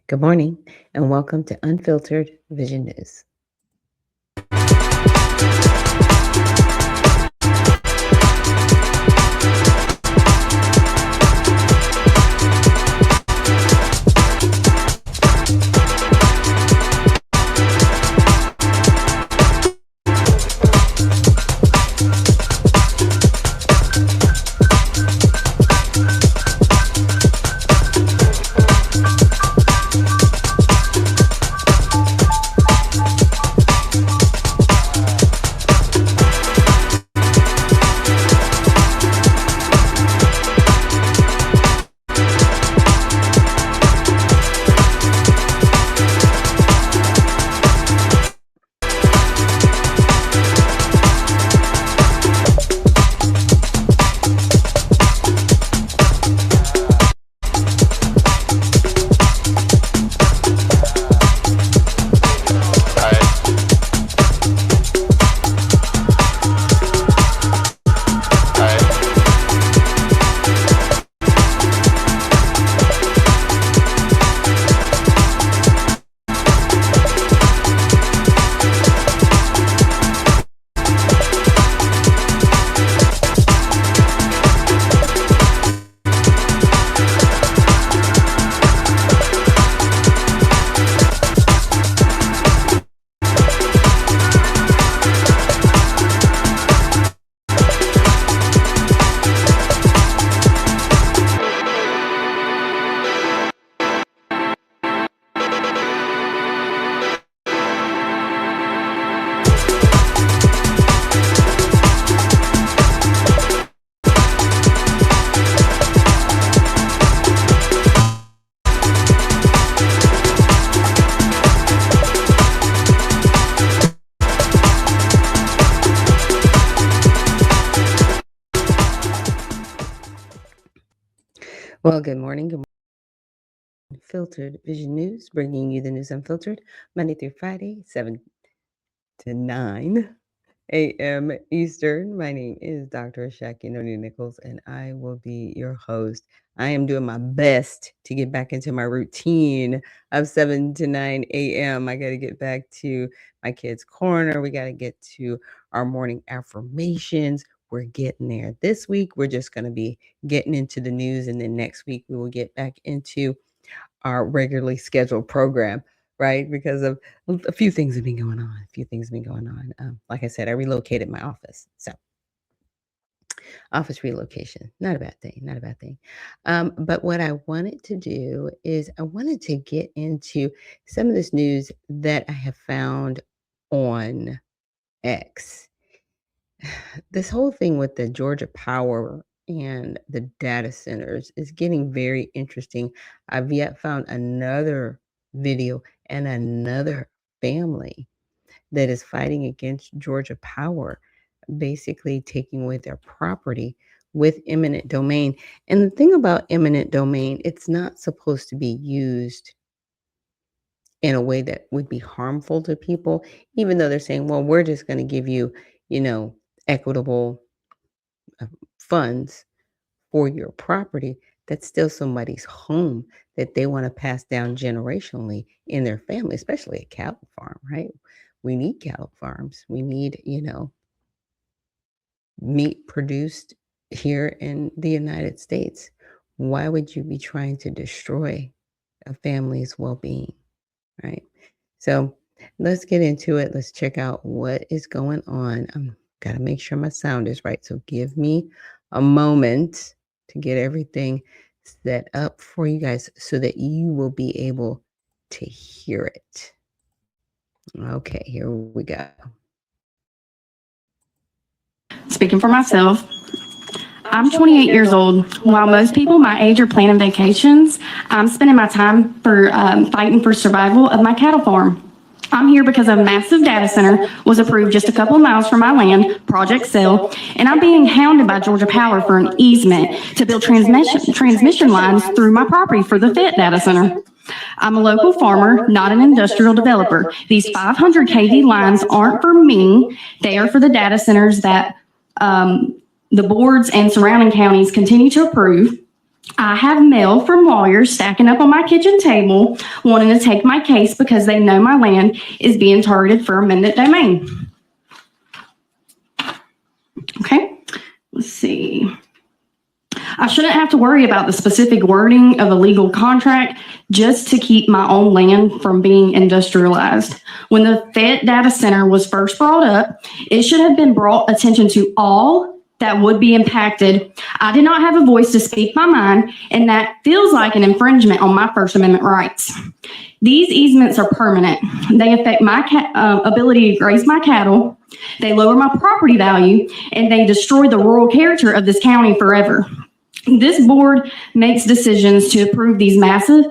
Good morning and welcome to Unfiltered Vision News. Well, good morning. Good morning. Unfiltered Vision News, bringing you the news unfiltered, Monday through Friday, 7 to 9 a.m. Eastern. My name is Dr. 𝗖𝗢𝗡𝗕, and I will be your host. I am doing my best to get back into my routine of 7 to 9 a.m. I got to get back to my kids' corner. We got to get to our morning affirmations. We're getting there. This week, we're just going to be getting into the news, and then next week, we will get back into our regularly scheduled program, right? Because of a few things have been going on. Like I said, I relocated my office. So office relocation, not a bad thing. But what I wanted to do is I wanted to get into some of this news that I have found on X. This whole thing with the Georgia Power and the data centers is getting very interesting. I've yet found another video and another family that is fighting against Georgia Power, basically taking away their property with eminent domain. And the thing about eminent domain, it's not supposed to be used in a way that would be harmful to people, even though they're saying, well, we're just going to give you, equitable funds for your property. That's still somebody's home that they want to pass down generationally in their family, especially a cattle farm, right? We need cattle farms. We need, meat produced here in the United States. Why would you be trying to destroy a family's well-being, right? So let's get into it. Let's check out what is going on. Got to make sure my sound is right. So give me a moment to get everything set up for you guys so that you will be able to hear it. Okay, here we go. Speaking for myself, I'm 28 years old. While most people my age are planning vacations, I'm spending my time fighting for survival of my cattle farm. I'm here because a massive data center was approved just a couple of miles from my land, Project 𝗖𝗢𝗡𝗧𝗏, and I'm being hounded by Georgia Power for an easement to build transmission lines through my property for the FIT data center. I'm a local farmer, not an industrial developer. These 500 kV lines aren't for me. They are for the data centers that the boards and surrounding counties continue to approve. I have mail from lawyers stacking up on my kitchen table, wanting to take my case because they know my land is being targeted for eminent domain. Okay, let's see. I shouldn't have to worry about the specific wording of a legal contract just to keep my own land from being industrialized. When the Fayette data center was first brought up, it should have been brought attention to all that would be impacted. I did not have a voice to speak my mind, and that feels like an infringement on my First Amendment rights. These easements are permanent. They affect my ability to graze my cattle, they lower my property value, and they destroy the rural character of this county forever. This board makes decisions to approve these massive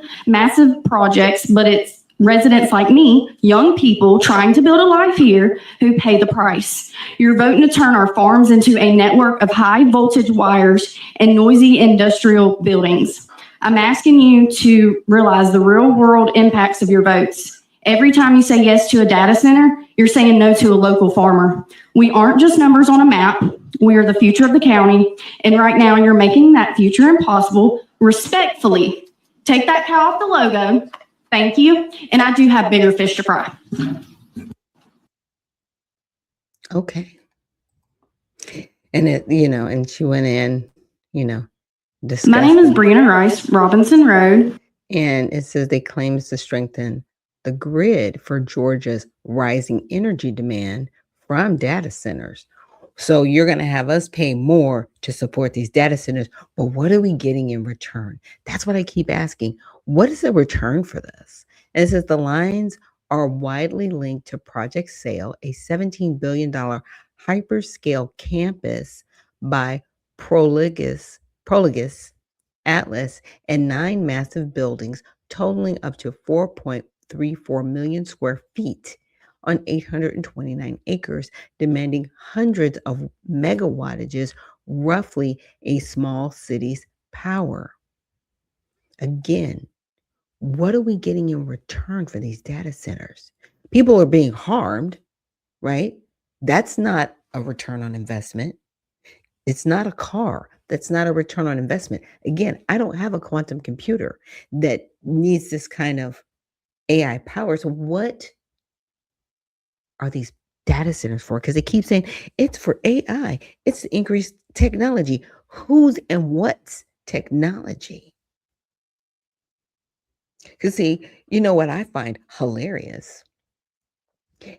projects, but it's residents like me, young people trying to build a life here, who pay the price. You're voting to turn our farms into a network of high voltage wires and noisy industrial buildings. I'm asking you to realize the real world impacts of your votes. Every time you say yes to a data center, you're saying no to a local farmer. We aren't just numbers on a map. We are the future of the county. And right now you're making that future impossible. Respectfully, take that cow off the logo. Thank you. And I do have bigger fish to fry. Okay. And and she went in, My name is Brianna Rice, Robinson Road. And it says they claims to strengthen the grid for Georgia's rising energy demand from data centers. So you're going to have us pay more to support these data centers, but what are we getting in return? That's what I keep asking. What is the return for this? And it says the lines are widely linked to Project Sail, a $17 billion hyperscale campus by Prologis Atlas, and 9 massive buildings totaling up to 4.34 million square feet on 829 acres, demanding hundreds of megawattages, roughly a small city's power. Again, what are we getting in return for these data centers? People are being harmed, right? That's not a return on investment. It's not a car. That's not a return on investment. Again, I don't have a quantum computer that needs this kind of AI power. So what are these data centers for? Because they keep saying it's for AI. It's to increase technology. Whose and what's technology? Because see, what I find hilarious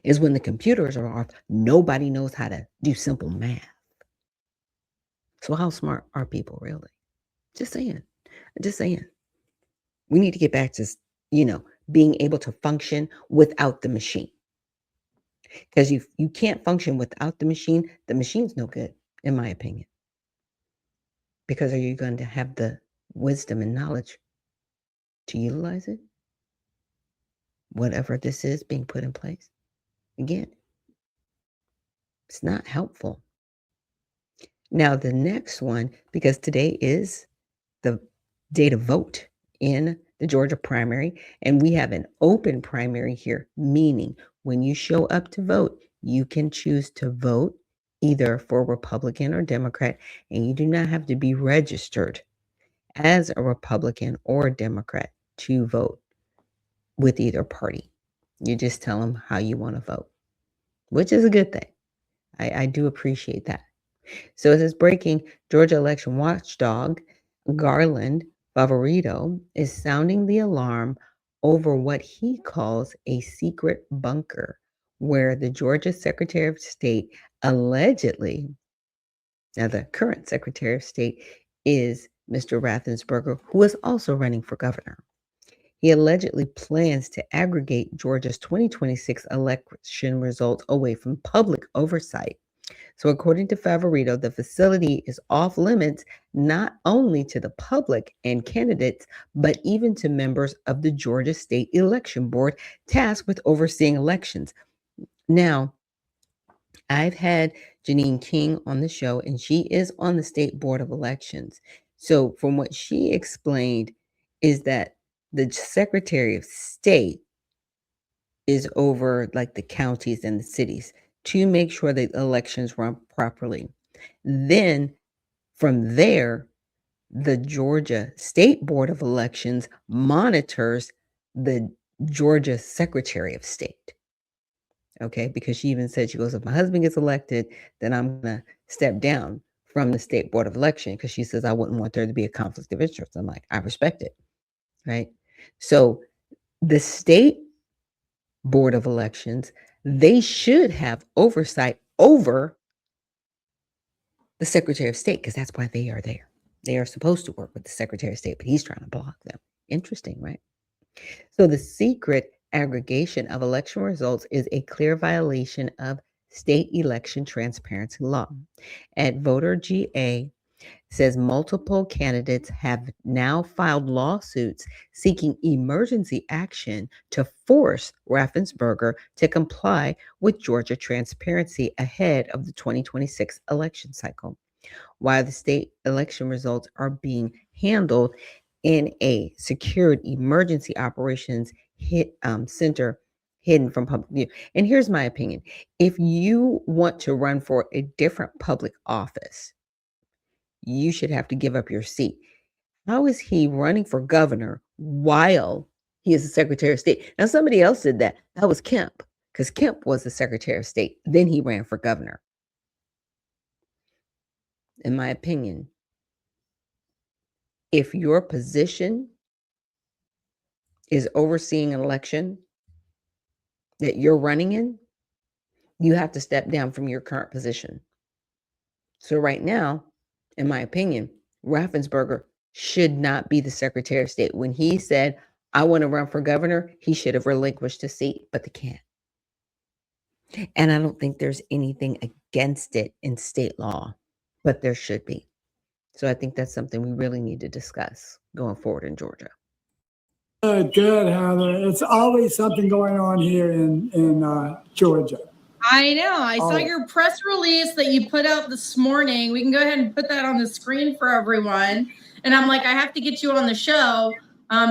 is when the computers are off, nobody knows how to do simple math. So how smart are people really? Just saying. We need to get back to, being able to function without the machine. Because you can't function without the machine's no good, in my opinion. Because are you going to have the wisdom and knowledge to utilize it? Whatever this is being put in place. Again, it's not helpful. Now, the next one, because today is the day to vote in the Georgia primary, and we have an open primary here, meaning when you show up to vote, you can choose to vote either for Republican or Democrat, and you do not have to be registered as a Republican or a Democrat to vote with either party. You just tell them how you want to vote, which is a good thing. I do appreciate that. So it says breaking, Georgia election watchdog Garland Favorito is sounding the alarm over what he calls a secret bunker where the Georgia Secretary of State allegedly, now the current Secretary of State is Mr. Raffensperger, who is also running for governor. He allegedly plans to aggregate Georgia's 2026 election results away from public oversight. So according to Favorito, the facility is off limits not only to the public and candidates, but even to members of the Georgia State Election Board tasked with overseeing elections. Now, I've had Janine King on the show, and she is on the State Board of Elections. So from what she explained is that the Secretary of State is over like the counties and the cities to make sure that elections run properly. Then from there, the Georgia State Board of Elections monitors the Georgia Secretary of State. Okay, because she even said, she goes, if my husband gets elected, then I'm going to step down from the State Board of Election, because she says I wouldn't want there to be a conflict of interest. I'm like, I respect it, right? So the State Board of Elections, they should have oversight over the Secretary of State, because that's why they are there. They are supposed to work with the Secretary of State, but he's trying to block them. Interesting, right? So the secret aggregation of election results is a clear violation of state election transparency law. At Voter GA says multiple candidates have now filed lawsuits seeking emergency action to force Raffensperger to comply with Georgia transparency ahead of the 2026 election cycle. While the state election results are being handled in a secured emergency operations center hidden from public view. And here's my opinion. If you want to run for a different public office, you should have to give up your seat. How is he running for governor while he is the Secretary of State? Now, somebody else did that. That was Kemp, because Kemp was the Secretary of State. Then he ran for governor. In my opinion, if your position is overseeing an election that you're running in, you have to step down from your current position. So right now, in my opinion, Raffensperger should not be the Secretary of State. When he said, I want to run for governor, he should have relinquished the seat, but they can't. And I don't think there's anything against it in state law, but there should be. So I think that's something we really need to discuss going forward in Georgia. Good, Heather. It's always something going on here in Georgia. I know. I saw your press release that you put out this morning. We can go ahead and put that on the screen for everyone. And I'm like, I have to get you on the show.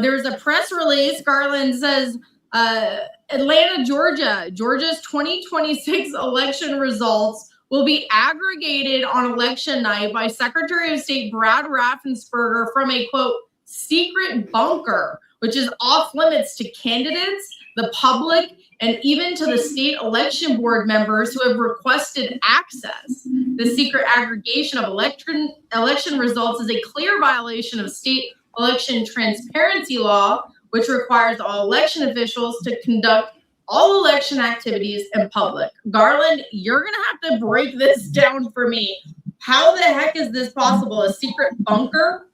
There's a press release. Garland says, Atlanta, Georgia. Georgia's 2026 election results will be aggregated on election night by Secretary of State Brad Raffensperger from a, quote, secret bunker, which is off limits to candidates, the public, and even to the state election board members who have requested access. The secret aggregation of election results is a clear violation of state election transparency law, which requires all election officials to conduct all election activities in public. Garland, you're going to have to break this down for me. How the heck is this possible? A secret bunker?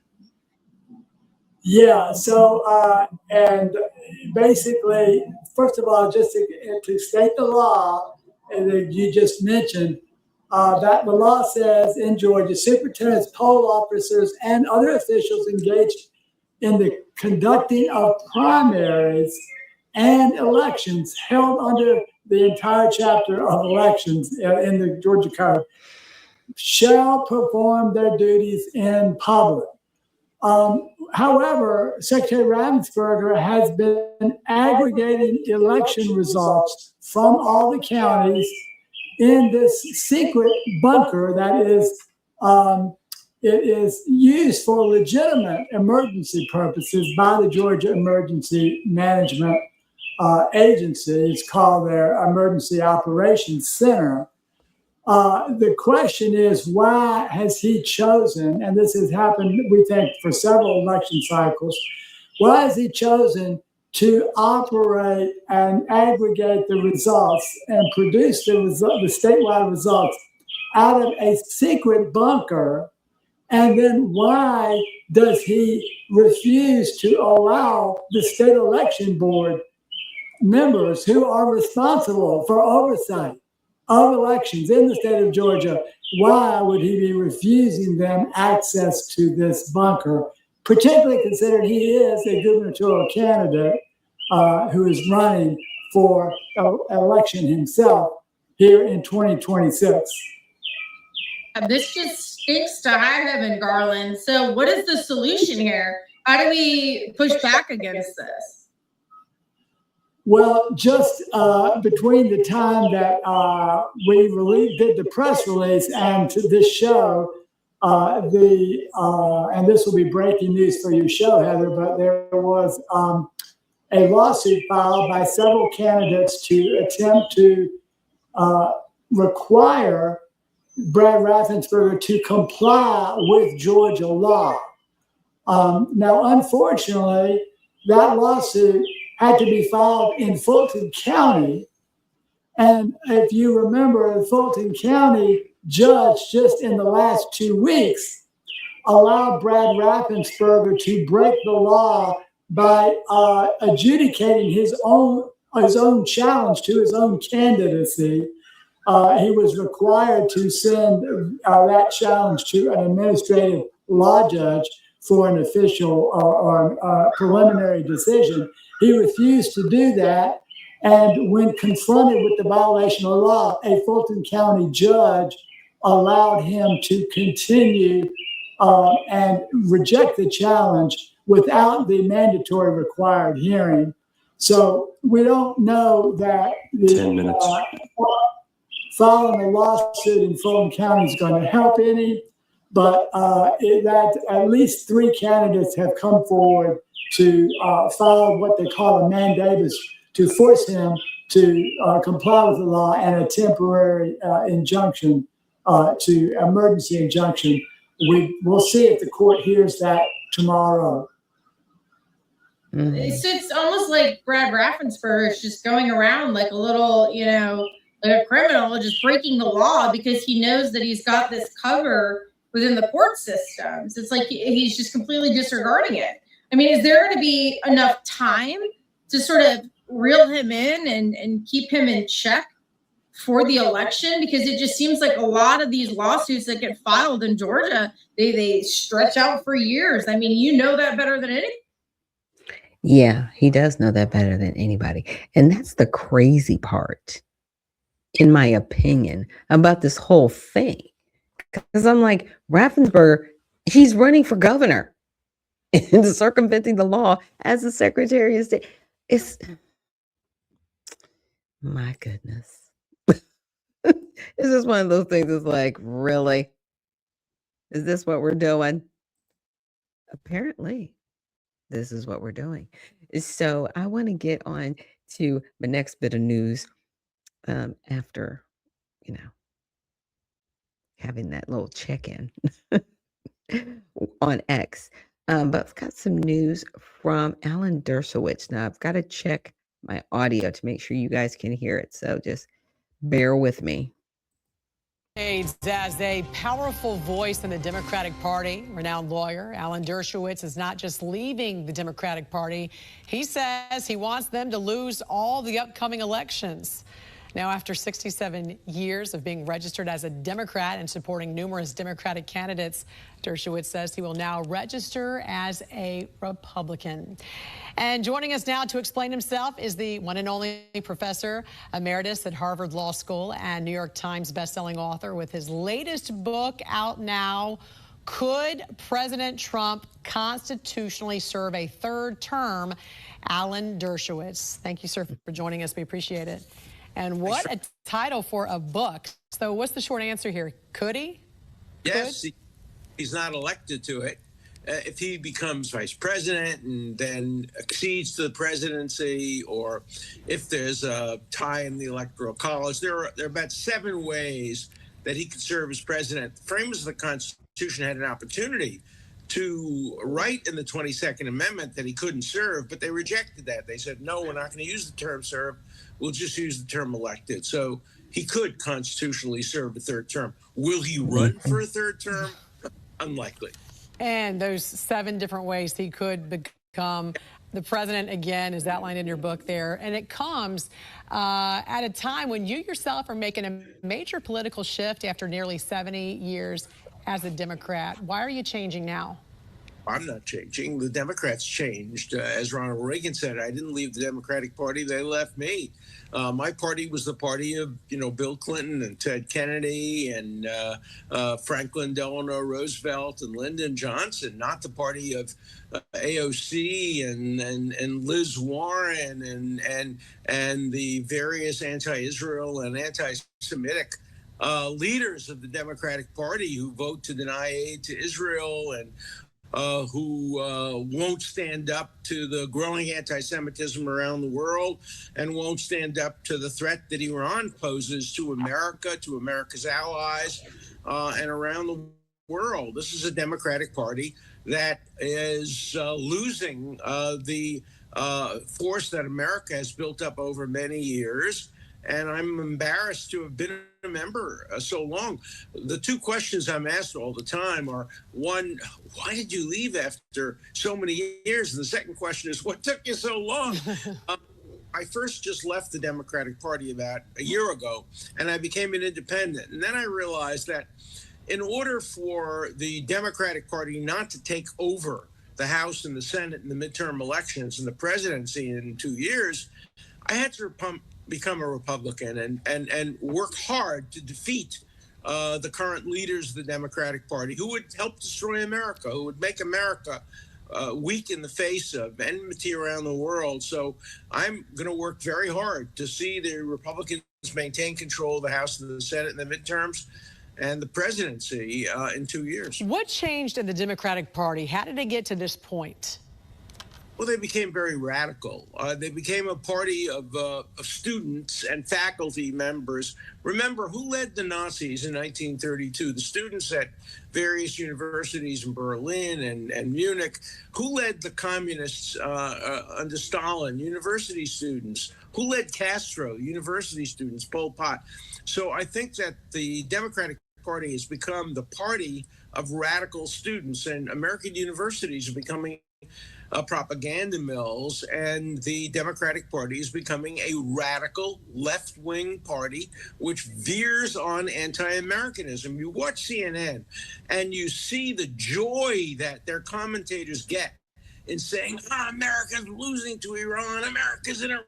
Yeah, so, and basically, first of all, just to state the law that you just mentioned, that the law says in Georgia, superintendents, poll officers, and other officials engaged in the conducting of primaries and elections held under the entire chapter of elections in the Georgia Code shall perform their duties in public. However, Secretary Raffensperger has been aggregating election results from all the counties in this secret bunker that is it is used for legitimate emergency purposes by the Georgia Emergency Management Agency. It's called their Emergency Operations Center. The question is, why has he chosen, and this has happened, we think, for several election cycles, why has he chosen to operate and aggregate the results and produce the statewide results out of a secret bunker? And then why does he refuse to allow the state election board members who are responsible for oversight of elections in the state of Georgia, why would he be refusing them access to this bunker, particularly considering he is a gubernatorial candidate who is running for election himself here in 2026? This just stinks to high heaven, Garland. So what is the solution here? How do we push back against this? Well, just between the time that we did the press release and to this show, and this will be breaking news for your show, Heather, but there was a lawsuit filed by several candidates to attempt to require Brad Raffensperger to comply with Georgia law. Now, unfortunately, that lawsuit had to be filed in Fulton County. And if you remember, the Fulton County judge just in the last 2 weeks allowed Brad Raffensperger to break the law by adjudicating his own challenge to his own candidacy. He was required to send that challenge to an administrative law judge for an official or preliminary decision. He refused to do that. And when confronted with the violation of law, a Fulton County judge allowed him to continue and reject the challenge without the mandatory required hearing. So we don't know that the 10 minutes. Filing a lawsuit in Fulton County is going to help any, but that at least 3 candidates have come forward to file what they call a mandamus to force him to comply with the law and a temporary injunction, to emergency injunction. We'll see if the court hears that tomorrow. Mm-hmm. It's almost like Brad Raffensperger is just going around like a little, like a criminal, just breaking the law because he knows that he's got this cover within the court systems. It's like he's just completely disregarding it. I mean, is there going to be enough time to sort of reel him in and keep him in check for the election? Because it just seems like a lot of these lawsuits that get filed in Georgia, they stretch out for years. I mean, you know that better than any. Yeah, he does know that better than anybody. And that's the crazy part, in my opinion, about this whole thing. Because I'm like, Raffensperger, he's running for governor and circumventing the law as the Secretary of State. It's, my goodness. It's just one of those things. It's like, really? Is this what we're doing? Apparently, this is what we're doing. So I want to get on to the next bit of news after, having that little check-in on X. But I've got some news from Alan Dershowitz. Now, I've got to check my audio to make sure you guys can hear it. So just bear with me. As a powerful voice in the Democratic Party, renowned lawyer Alan Dershowitz is not just leaving the Democratic Party. He says he wants them to lose all the upcoming elections. Now, after 67 years of being registered as a Democrat and supporting numerous Democratic candidates, Dershowitz says he will now register as a Republican. And joining us now to explain himself is the one and only professor emeritus at Harvard Law School and New York Times bestselling author with his latest book out now, Could President Trump Constitutionally Serve a Third Term? Alan Dershowitz. Thank you, sir, for joining us. We appreciate it. And what a title for a book. So what's the short answer here? Could he? Yes, he's not elected to it. If he becomes vice president and then accedes to the presidency, or if there's a tie in the electoral college, there are about 7 ways that he could serve as president. The framers of the Constitution had an opportunity to write in the 22nd Amendment that he couldn't serve, but they rejected that. They said, no, we're not going to use the term serve. We'll just use the term elected. So he could constitutionally serve a third term. Will he run for a third term? Unlikely. And those 7 different ways he could become the president, again, is outlined in your book there. And it comes at a time when you yourself are making a major political shift after nearly 70 years as a Democrat. Why are you changing now? I'm not changing. The Democrats changed. As Ronald Reagan said, I didn't leave the Democratic Party. They left me. My party was the party of, Bill Clinton and Ted Kennedy and Franklin Delano Roosevelt and Lyndon Johnson, not the party of AOC and Liz Warren and the various anti-Israel and anti-Semitic leaders of the Democratic Party who vote to deny aid to Israel and who won't stand up to the growing anti-Semitism around the world and won't stand up to the threat that Iran poses to America, to America's allies, and around the world. This is a Democratic Party that is losing the force that America has built up over many years. And I'm embarrassed to have been a member so long. The two questions I'm asked all the time are, one, why did you leave after so many years? And the second question is, what took you so long? I first just left the Democratic Party about a year ago, and I became an independent. And then I realized that in order for the Democratic Party not to take over the House and the Senate in the midterm elections and the presidency in 2 years, I had to become a Republican and work hard to defeat the current leaders of the Democratic Party who would help destroy America, who would make America weak in the face of enmity around the world. So I'm going to work very hard to see the Republicans maintain control of the House and the Senate in the midterms and the presidency in 2 years. What changed in the Democratic Party? How did it get to this point? Well, they became very radical. They became a party of students and faculty members. Remember, who led the Nazis in 1932? The students at various universities in Berlin and Munich. Who led the communists under Stalin? University students. Who led Castro? University students, Pol Pot. So I think that the Democratic Party has become the party of radical students, and American universities are becoming propaganda mills, and the Democratic Party is becoming a radical left-wing party which veers on anti-Americanism. You watch CNN and you see the joy that their commentators get in saying, America's losing to Iran, America's in a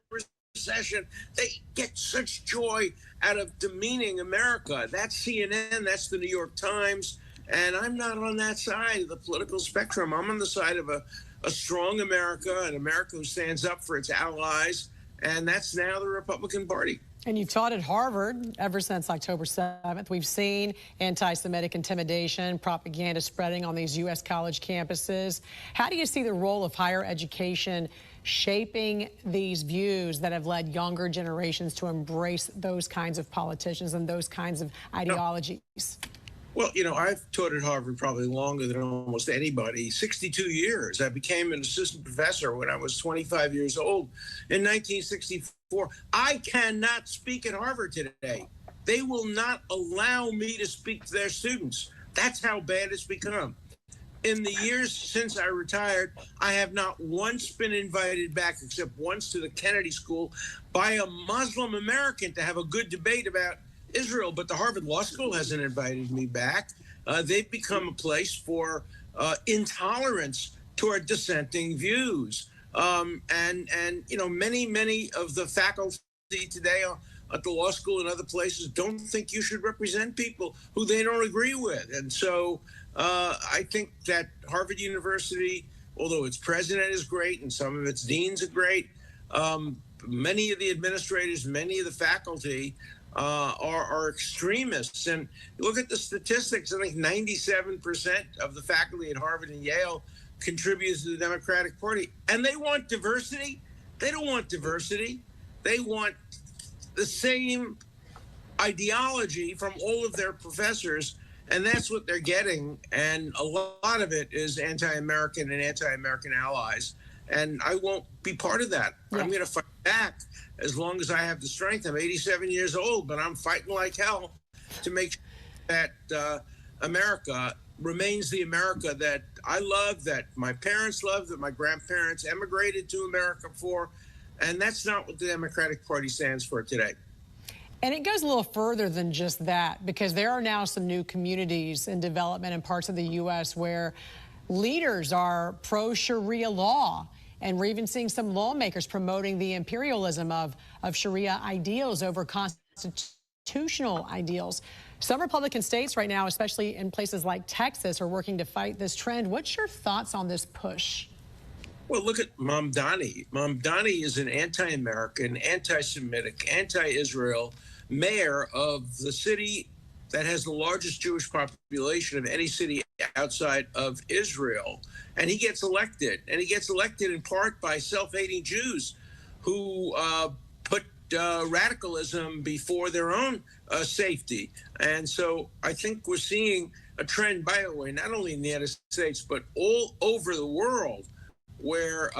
recession. They get such joy out of demeaning America. That's CNN, that's the New York Times, and I'm not on that side of the political spectrum. I'm on the side of a strong America, an America who stands up for its allies, and that's now the Republican Party. And you've taught at Harvard ever since October 7th. We've seen anti-Semitic intimidation, propaganda spreading on these U.S. college campuses. How do you see the role of higher education shaping these views that have led younger generations to embrace those kinds of politicians and those kinds of ideologies? Well, you know, I've taught at Harvard probably longer than almost anybody, 62 years. I became an assistant professor when I was 25 years old in 1964. I cannot speak at Harvard today. They will not allow me to speak to their students. That's how bad it's become. In the years since I retired, I have not once been invited back, except once to the Kennedy School, by a Muslim American to have a good debate about Israel, but the Harvard Law School hasn't invited me back. They've become a place for intolerance toward dissenting views. And you know, many of the faculty today at the law school and other places don't think you should represent people who they don't agree with. And so I think that Harvard University, although its president is great and some of its deans are great, many of the administrators, many of the faculty are extremists. And look at the statistics. I think 97% of the faculty at Harvard and Yale contributes to the Democratic Party. And they want diversity. They don't want diversity. They want the same ideology from all of their professors. And that's what they're getting. And a lot of it is anti-American and anti-American allies. And I won't be part of that. Yeah. I'm going to fight back as long as I have the strength. I'm 87 years old, but I'm fighting like hell to make sure that America remains the America that I love, that my parents loved, that my grandparents emigrated to America for. And that's not what the Democratic Party stands for today. And it goes a little further than just that, because there are now some new communities in development in parts of the U.S. where leaders are pro-Sharia law. And we're even seeing some lawmakers promoting the imperialism of Sharia ideals over constitutional ideals. Some Republican states right now, especially in places like Texas, are working to fight this trend. What's your thoughts on this push? Well, look at Mamdani. Mamdani is an anti-American, anti-Semitic, anti-Israel mayor of the city that has the largest Jewish population of any city outside of Israel. And he gets elected. And he gets elected in part by self-hating Jews who put radicalism before their own safety. And so I think we're seeing a trend, by the way, not only in the United States, but all over the world, where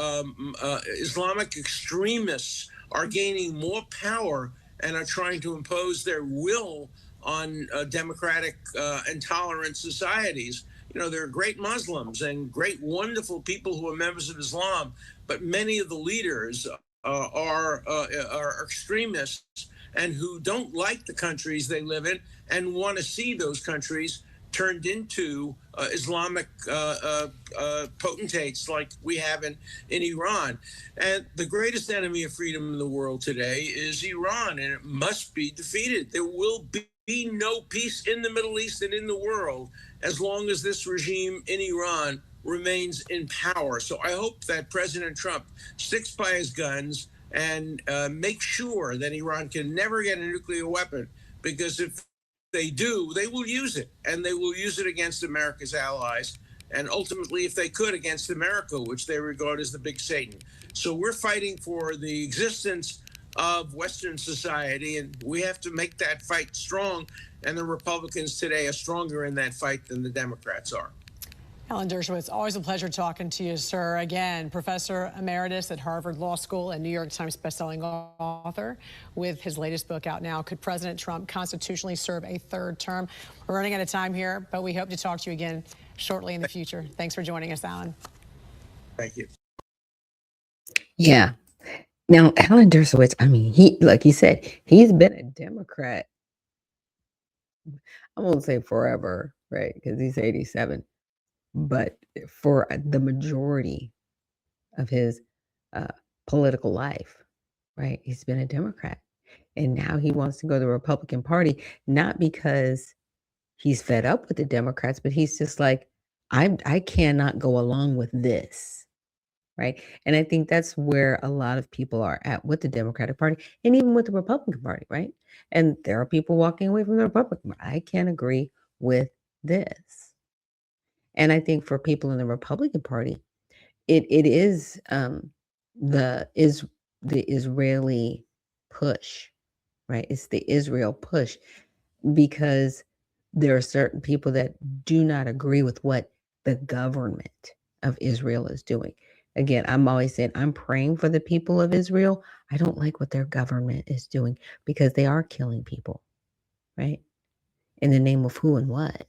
Islamic extremists are gaining more power and are trying to impose their will on democratic and tolerant societies. You know, there are great Muslims and great, wonderful people who are members of Islam, but many of the leaders are extremists and who don't like the countries they live in and want to see those countries turned into Islamic potentates like we have in Iran. And the greatest enemy of freedom in the world today is Iran, and it must be defeated. There will be no peace in the Middle East and in the world as long as this regime in Iran remains in power. So I hope that President Trump sticks by his guns and makes sure that Iran can never get a nuclear weapon, because if they do, they will use it, and they will use it against America's allies, and ultimately, if they could, against America, which they regard as the big Satan. So we're fighting for the existence of Western society, and we have to make that fight strong, and the Republicans today are stronger in that fight than the Democrats are. Alan Dershowitz, always a pleasure talking to you, sir. Again, Professor Emeritus at Harvard Law School and New York Times bestselling author with his latest book out now, Could President Trump Constitutionally Serve a Third Term? We're running out of time here, but we hope to talk to you again shortly in the future. Thanks for joining us, Alan. Thank you. Yeah. Now, Alan Dershowitz, I mean, he, like he said, he's been a Democrat. I won't say forever, right? Because he's 87. But for the majority of his political life, right, he's been a Democrat. And now he wants to go to the Republican Party, not because he's fed up with the Democrats, but he's just like, I cannot go along with this, right? And I think that's where a lot of people are at with the Democratic Party and even with the Republican Party, right? And there are people walking away from the Republican Party. I can't agree with this. And I think for people in the Republican Party, it is the Israeli push, right? It's the Israel push, because there are certain people that do not agree with what the government of Israel is doing. Again, I'm always saying I'm praying for the people of Israel. I don't like what their government is doing, because they are killing people, right? In the name of who and what?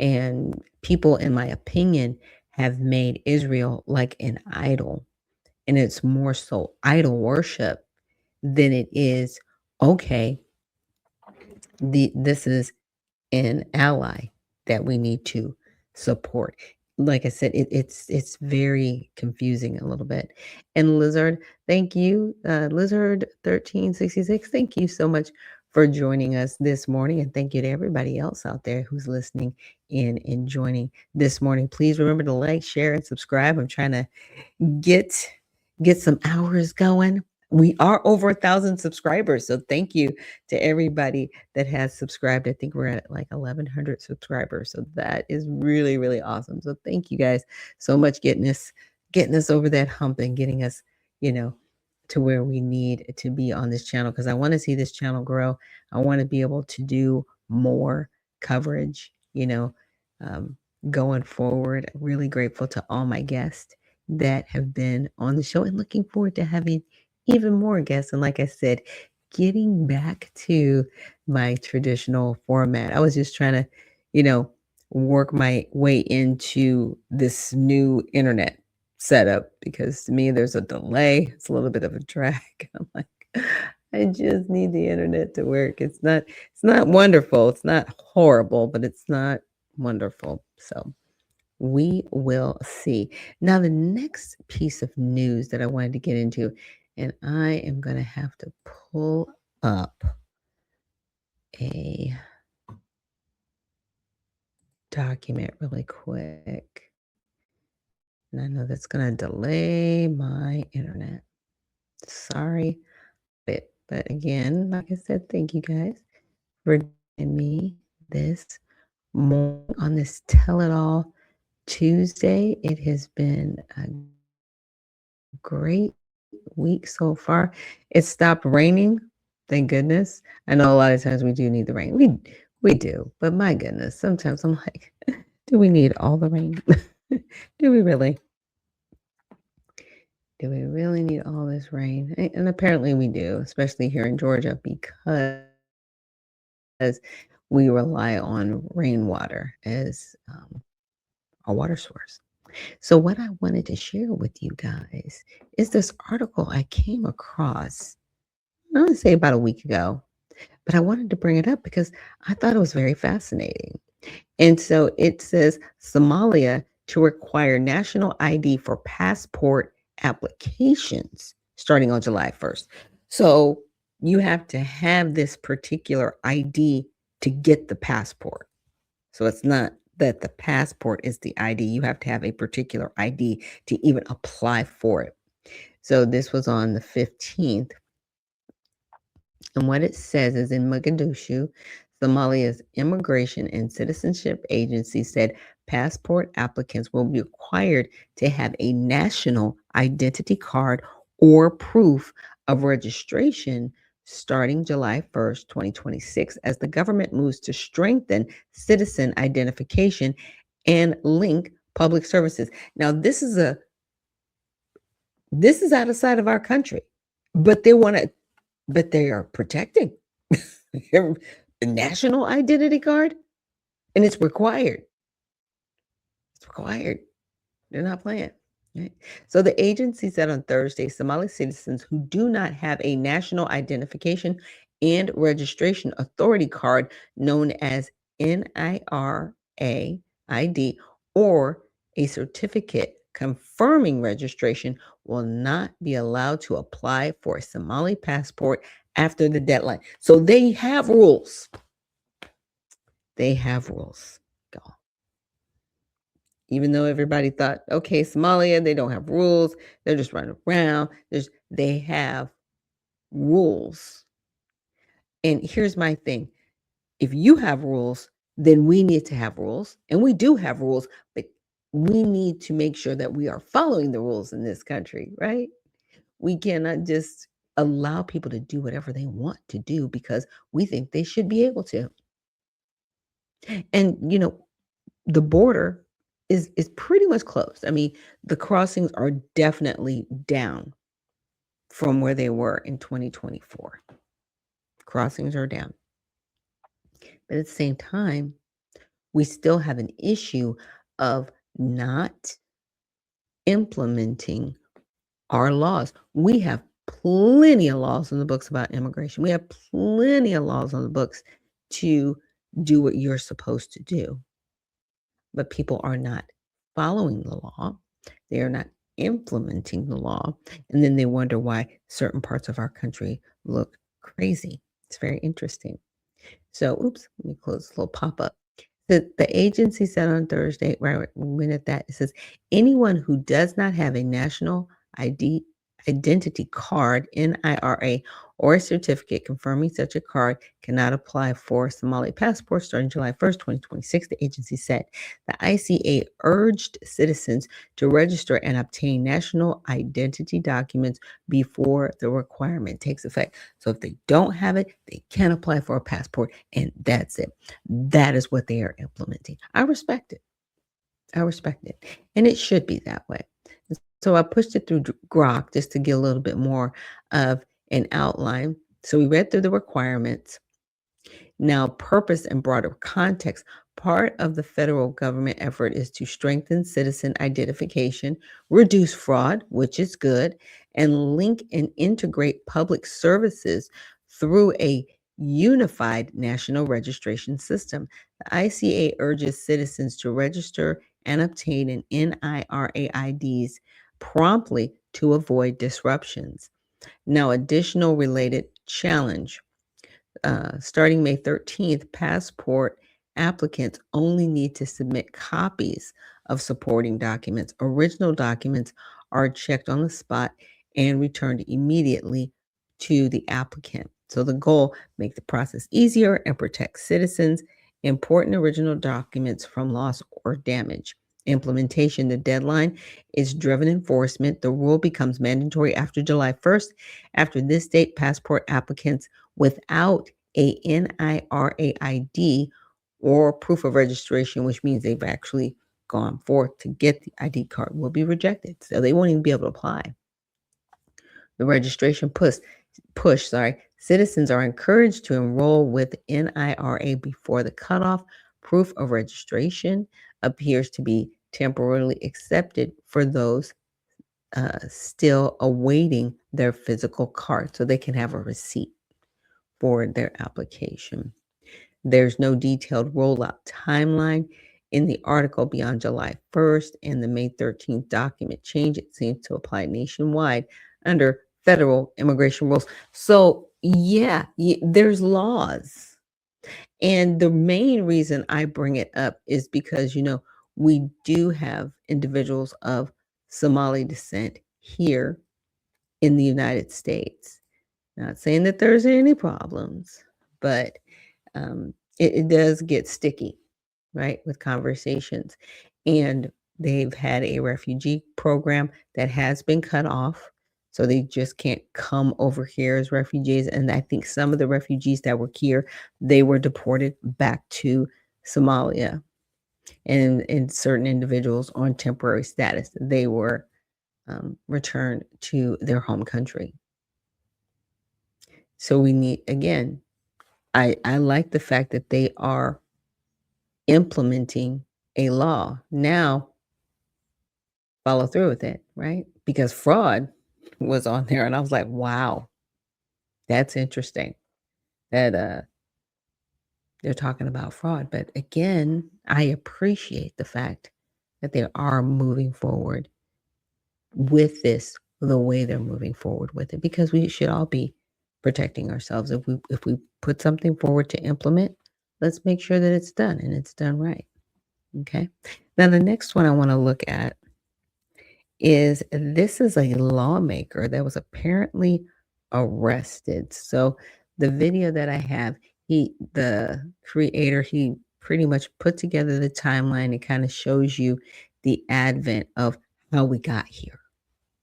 And people, in my opinion, have made Israel like an idol. And it's more so idol worship than it is, okay, this is an ally that we need to support. Like I said, it's very confusing a little bit. And Lizard, thank you. Lizard 1366, thank you so much for joining us this morning. And thank you to everybody else out there who's listening in and joining this morning. Please remember to like, share, and subscribe. I'm trying to get some hours going. We are over 1,000 subscribers. So thank you to everybody that has subscribed. I think we're at like 1,100 subscribers. So that is really, really awesome. So thank you guys so much, getting us over that hump and getting us, to where we need to be on this channel, because I want to see this channel grow. I want to be able to do more coverage, going forward. Really grateful to all my guests that have been on the show, and looking forward to having even more guests. And like I said, getting back to my traditional format. I was just trying to, work my way into this new internet setup, because to me there's a delay. It's a little bit of a drag. I'm like, I just need the internet to work. It's not wonderful. It's not horrible, but it's not wonderful. So we will see. Now, the next piece of news that I wanted to get into, and I am going to have to pull up a document really quick. And I know that's going to delay my internet. Sorry. But again, like I said, thank you guys for me this morning on this Tell It All Tuesday. It has been a great week so far. It stopped raining, thank goodness. I know a lot of times we do need the rain. We do, but my goodness, sometimes I'm like, do we need all the rain? Do we really? Do we really need all this rain? And apparently we do, especially here in Georgia, because we rely on rainwater as our water source. So what I wanted to share with you guys is this article I came across, I want to say about a week ago, but I wanted to bring it up because I thought it was very fascinating. And so it says Somalia to require national ID for passport applications starting on July 1st. So you have to have this particular ID to get the passport. So it's not that the passport is the ID. You have to have a particular ID to even apply for it. So this was on the 15th. And what it says is in Mogadishu, Somalia's Immigration and Citizenship Agency said passport applicants will be required to have a national identity card or proof of registration starting July 1st, 2026, as the government moves to strengthen citizen identification and link public services. Now, this is out of sight of our country, but they are protecting the national identity card, and it's required. It's required. They're not playing. Right? So the agency said on Thursday, Somali citizens who do not have a national identification and registration authority card known as NIRA ID or a certificate confirming registration will not be allowed to apply for a Somali passport after the deadline. So they have rules. They have rules. Go. Even though everybody thought, okay, Somalia, they don't have rules. They're just running around. They have rules. And here's my thing. If you have rules, then we need to have rules. And we do have rules, but we need to make sure that we are following the rules in this country, right? We cannot just allow people to do whatever they want to do because we think they should be able to. And, the border is pretty much closed. I mean, the crossings are definitely down from where they were in 2024. Crossings are down. But at the same time, we still have an issue of not implementing our laws. We have plenty of laws on the books about immigration. We have plenty of laws on the books to do what you're supposed to do. But people are not following the law. They are not implementing the law. And then they wonder why certain parts of our country look crazy. It's very interesting. So, let me close this little pop-up. The agency said on Thursday, right when at that, it says, anyone who does not have a national identity card, NIRA, or a certificate confirming such a card cannot apply for a Somali passport starting July 1st, 2026, the agency said. The ICA urged citizens to register and obtain national identity documents before the requirement takes effect. So if they don't have it, they can't apply for a passport, and that's it. That is what they are implementing. I respect it. And it should be that way. So I pushed it through Grok just to get a little bit more of an outline. So we read through the requirements. Now, purpose and broader context. Part of the federal government effort is to strengthen citizen identification, reduce fraud, which is good, and link and integrate public services through a unified national registration system. The ICA urges citizens to register and obtain an NIRA IDs promptly to avoid disruptions. Now, additional related challenge. Starting May 13th, passport applicants only need to submit copies of supporting documents. Original documents are checked on the spot and returned immediately to the applicant. So the goal, make the process easier and protect citizens' important original documents from loss or damage. Implementation, the deadline is driven enforcement. The rule becomes mandatory after July 1st. After this date, passport applicants without a NIRA ID or proof of registration, which means they've actually gone forth to get the ID card, will be rejected. So they won't even be able to apply. The registration push, citizens are encouraged to enroll with NIRA before the cutoff. Proof of registration appears to be temporarily accepted for those still awaiting their physical card, so they can have a receipt for their application. There's no detailed rollout timeline in the article beyond July 1st, and the May 13th document change. It seems to apply nationwide under federal immigration rules. So yeah, there's laws. And the main reason I bring it up is because, we do have individuals of Somali descent here in the United States. Not saying that there's any problems, but it does get sticky, right, with conversations. And they've had a refugee program that has been cut off. So they just can't come over here as refugees. And I think some of the refugees that were here, they were deported back to Somalia. And certain individuals on temporary status, they were returned to their home country. So we need, again, I like the fact that they are implementing a law. Now, follow through with it, right? Because fraud was on there, and I was like, wow, that's interesting that they're talking about fraud. But again, I appreciate the fact that they are moving forward with this the way they're moving forward with it, because we should all be protecting ourselves. If we put something forward to implement, let's make sure that it's done and it's done right. Okay. Now, the next one I want to look at is, this is a lawmaker that was apparently arrested. So the video that I have, the creator, he pretty much put together the timeline. It kind of shows you the advent of how we got here,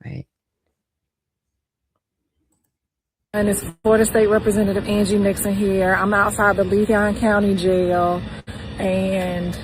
right? And it's Florida State Representative Angie Nixon here. I'm outside the Lyon County Jail, and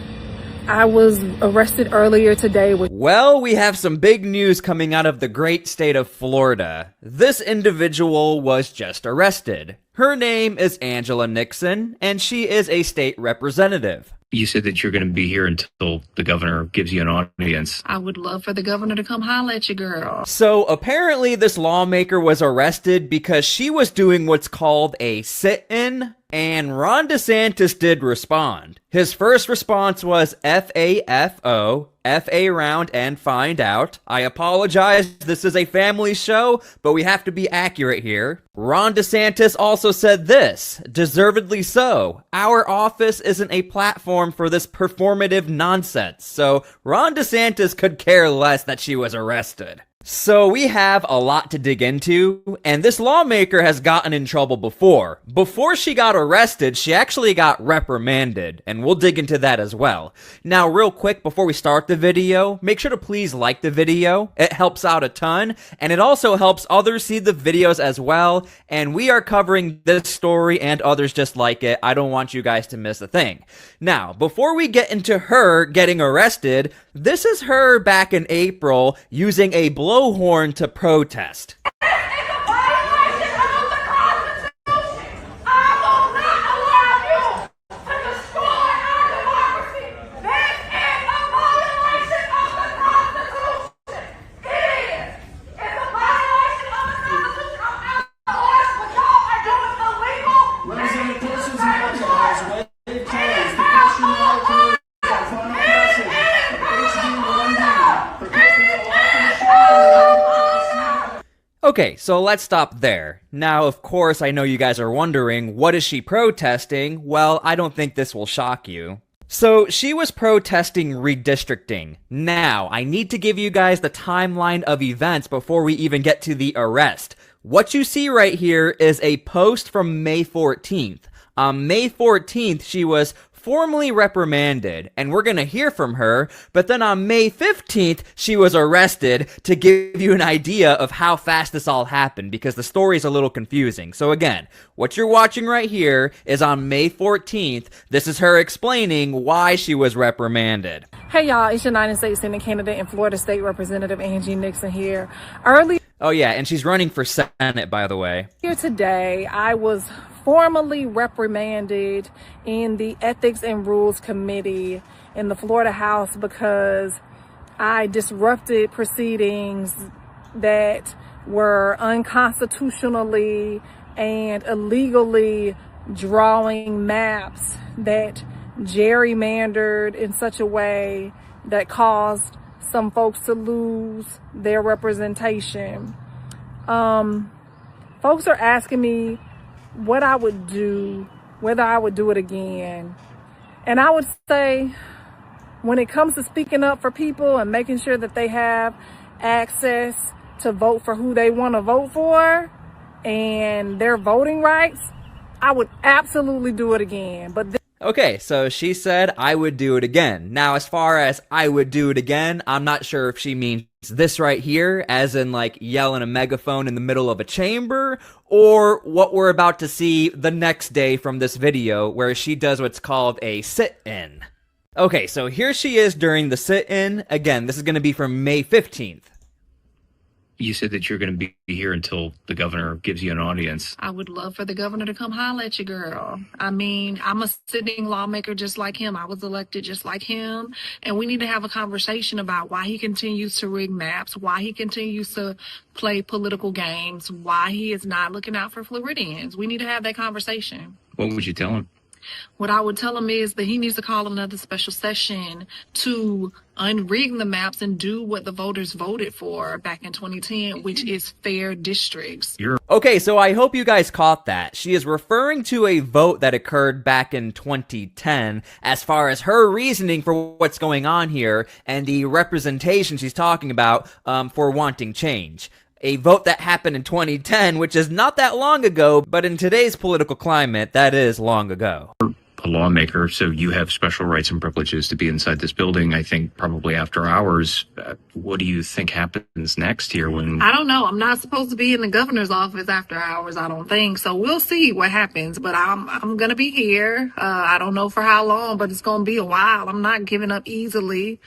I was arrested earlier today with... Well, we have some big news coming out of the great state of Florida. This individual was just arrested. Her name is Angela Nixon, and she is a state representative. You said that you're going to be here until the governor gives you an audience. I would love for the governor to come holler at you, girl. So apparently this lawmaker was arrested because she was doing what's called a sit-in, and Ron DeSantis did respond. His first response was FAFO, FA round and find out. I apologize, this is a family show, but we have to be accurate here. Ron DeSantis also said this, deservedly so. Our office isn't a platform for this performative nonsense. So Ron DeSantis could care less that she was arrested. So we have a lot to dig into, and this lawmaker has gotten in trouble before. Before she got arrested, she actually got reprimanded, and we'll dig into that as well. Now, real quick, before we start the video, make sure to please like the video. It helps out a ton, and it also helps others see the videos as well, and we are covering this story and others just like it. I don't want you guys to miss a thing. Now, before we get into her getting arrested, this is her back in April using a blowhorn to protest. Okay, so let's stop there. Now, of course, I know you guys are wondering, what is she protesting? Well, I don't think this will shock you. So, she was protesting redistricting. Now, I need to give you guys the timeline of events before we even get to the arrest. What you see right here is a post from May 14th. On May 14th, she was formally reprimanded, and we're going to hear from her, but then on May 15th, she was arrested, to give you an idea of how fast this all happened, because the story is a little confusing. So again, what you're watching right here is on May 14th. This is her explaining why she was reprimanded. Hey y'all, it's United States Senate candidate and Florida State Representative Angie Nixon here. Oh yeah, and she's running for Senate, by the way. Earlier today, I was formally reprimanded in the Ethics and Rules Committee in the Florida House because I disrupted proceedings that were unconstitutionally and illegally drawing maps that gerrymandered in such a way that caused some folks to lose their representation. Folks are asking me what I would do, whether I would do it again. And I would say, when it comes to speaking up for people and making sure that they have access to vote for who they want to vote for and their voting rights, I would absolutely do it again. But Okay, so she said, I would do it again. Now, as far as I would do it again, I'm not sure if she means this right here, as in like yelling a megaphone in the middle of a chamber, or what we're about to see the next day from this video, where she does what's called a sit-in. Okay, so here she is during the sit-in. Again, this is going to be from May 15th. You said that you're going to be here until the governor gives you an audience. I would love for the governor to come holler at you, girl. I mean, I'm a sitting lawmaker just like him. I was elected just like him. And we need to have a conversation about why he continues to rig maps, why he continues to play political games, why he is not looking out for Floridians. We need to have that conversation. What would you tell him? What I would tell him is that he needs to call another special session to unrig the maps and do what the voters voted for back in 2010, which is fair districts. Okay, so I hope you guys caught that. She is referring to a vote that occurred back in 2010 as far as her reasoning for what's going on here and the representation she's talking about for wanting change. A vote that happened in 2010, which is not that long ago, but in today's political climate, that is long ago. A lawmaker, so you have special rights and privileges to be inside this building, I think probably after hours. What do you think happens next here when... I don't know. I'm not supposed to be in the governor's office after hours, I don't think. So we'll see what happens. But I'm going to be here. I don't know for how long, but it's going to be a while. I'm not giving up easily.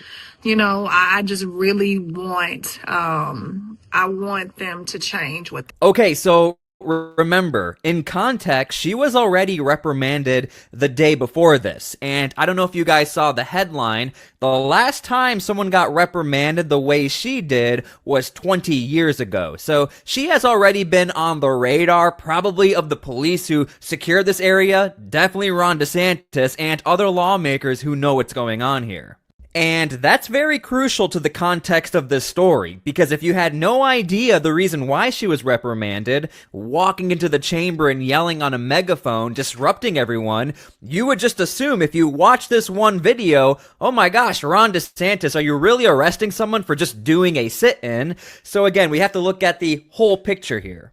You know, I just really want, I want them to change what... Okay, so... remember, in context, she was already reprimanded the day before this, and I don't know if you guys saw the headline. The last time someone got reprimanded the way she did was 20 years ago, so she has already been on the radar, probably of the police who secured this area, definitely Ron DeSantis, and other lawmakers who know what's going on here. And that's very crucial to the context of this story, because if you had no idea the reason why she was reprimanded, walking into the chamber and yelling on a megaphone, disrupting everyone, you would just assume if you watch this one video, oh my gosh, Ron DeSantis, are you really arresting someone for just doing a sit-in? So again, we have to look at the whole picture here.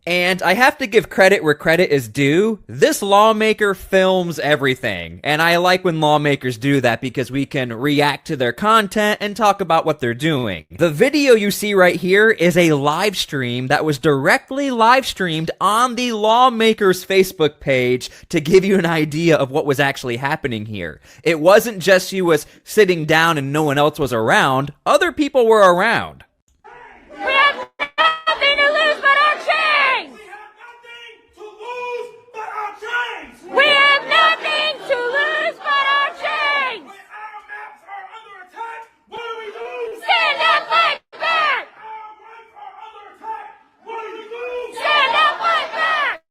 And I have to give credit where credit is due. This lawmaker films everything. And I like when lawmakers do that because we can react to their content and talk about what they're doing. The video you see right here is a live stream that was directly live streamed on the lawmaker's Facebook page to give you an idea of what was actually happening here. It wasn't just she was sitting down and no one else was around. Other people were around. We have nothing to lose but our chains! We have nothing to lose but our chains! When our maps are under attack, what do we do? Stand up, fight back! Our rights are under attack, what do we do? Stand up, fight back!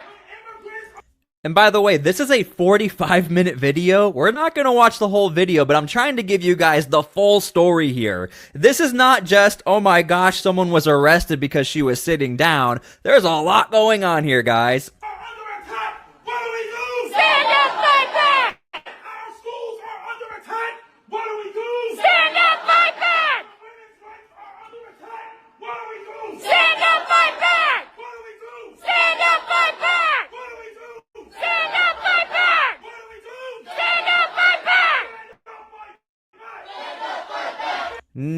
And by the way, this is a 45-minute video. We're not going to watch the whole video, but I'm trying to give you guys the full story here. This is not just, oh my gosh, someone was arrested because she was sitting down. There's a lot going on here, guys. Stand up, fight back! Our schools are under attack, what do we do? Stand up, fight back! Women's rights are under attack, what do we do? Stand up, fight back! What do we do?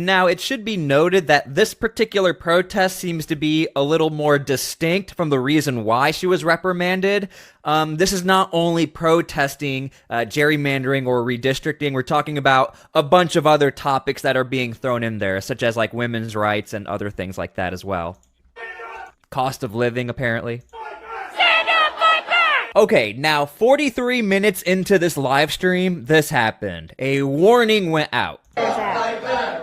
Now, it should be noted that this particular protest seems to be a little more distinct from the reason why she was reprimanded. This is not only protesting gerrymandering or redistricting. We're talking about a bunch of other topics that are being thrown in there, such as like women's rights and other things like that as well. Cost of living, apparently. Okay, now 43 minutes into this live stream, this happened. A warning went out.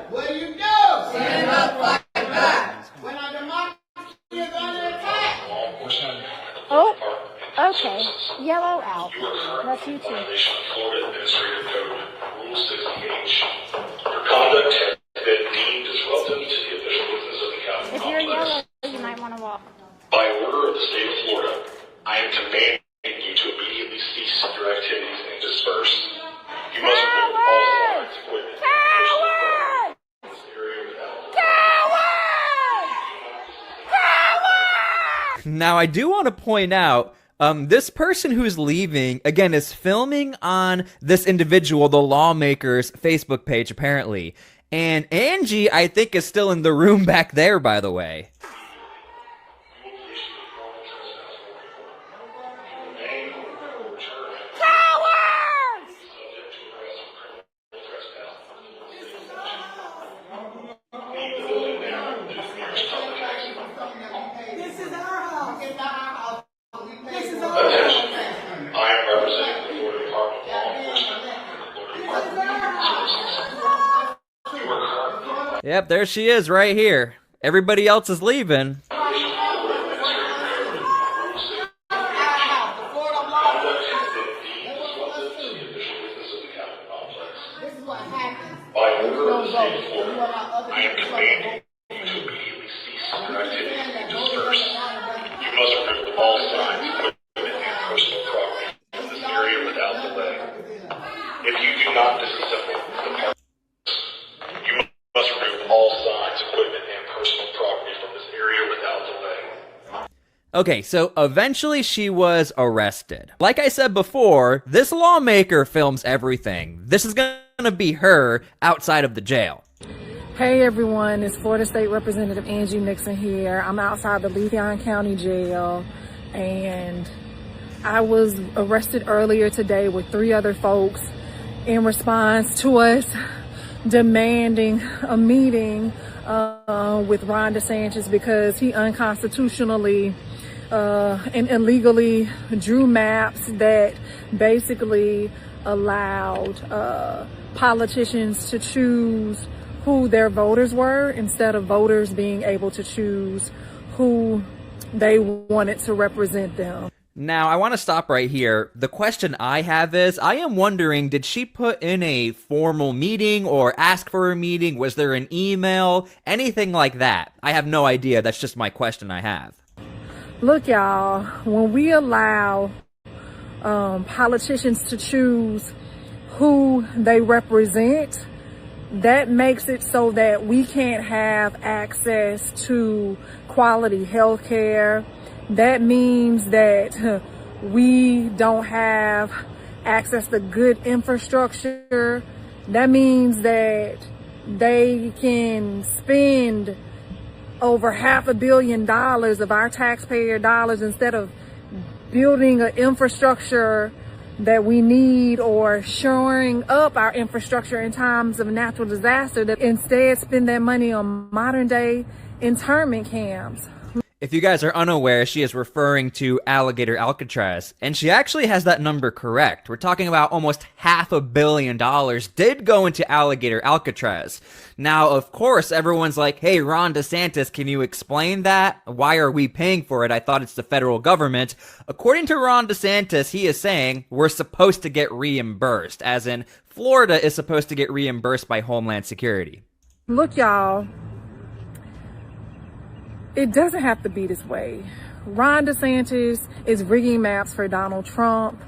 What do you do? Stand up, fight back. When our democracy is under attack. Oh, okay. Yellow out. That's you too. Florida Administrative Code, Rule 60H. Your conduct has been deemed disruptive to the official business of the county. If you're yellow, you might want to walk. By order of the state of Florida, I am commanding you to immediately cease your activities and disperse. You must remove all signs, equipment, Now, I do want to point out, this person who's leaving, again, is filming on this individual, the Lawmaker's Facebook page, apparently. And Angie, I think, is still in the room back there, by the way. Yep, there she is right here. Everybody else is leaving. Okay, so eventually she was arrested. Like I said before, this lawmaker films everything. This is gonna be her outside of the jail. Hey everyone, it's Florida State Representative Angie Nixon here. I'm outside the Lawrence County Jail, and I was arrested earlier today with 3 other folks in response to us demanding a meeting with Ron DeSantis because he unconstitutionally and illegally drew maps that basically allowed politicians to choose who their voters were instead of voters being able to choose who they wanted to represent them. Now, I want to stop right here. The question I have is, I am wondering, did she put in a formal meeting or ask for a meeting? Was there an email? Anything like that? I have no idea. That's just my question I have. Look, y'all, when we allow politicians to choose who they represent, that makes it so that we can't have access to quality health care. That means that we don't have access to good infrastructure. That means that they can spend over $500 million of our taxpayer dollars instead of building an infrastructure that we need or shoring up our infrastructure in times of natural disaster, that instead spend that money on modern day internment camps. If you guys are unaware, she is referring to Alligator Alcatraz, and she actually has that number correct. We're talking about almost $500 million did go into Alligator Alcatraz. Now, of course, everyone's like, hey, Ron DeSantis, can you explain that? Why are we paying for it? I thought it's the federal government. According to Ron DeSantis, he is saying we're supposed to get reimbursed, as in Florida is supposed to get reimbursed by Homeland Security. Look, y'all. It doesn't have to be this way. Ron DeSantis is rigging maps for Donald Trump,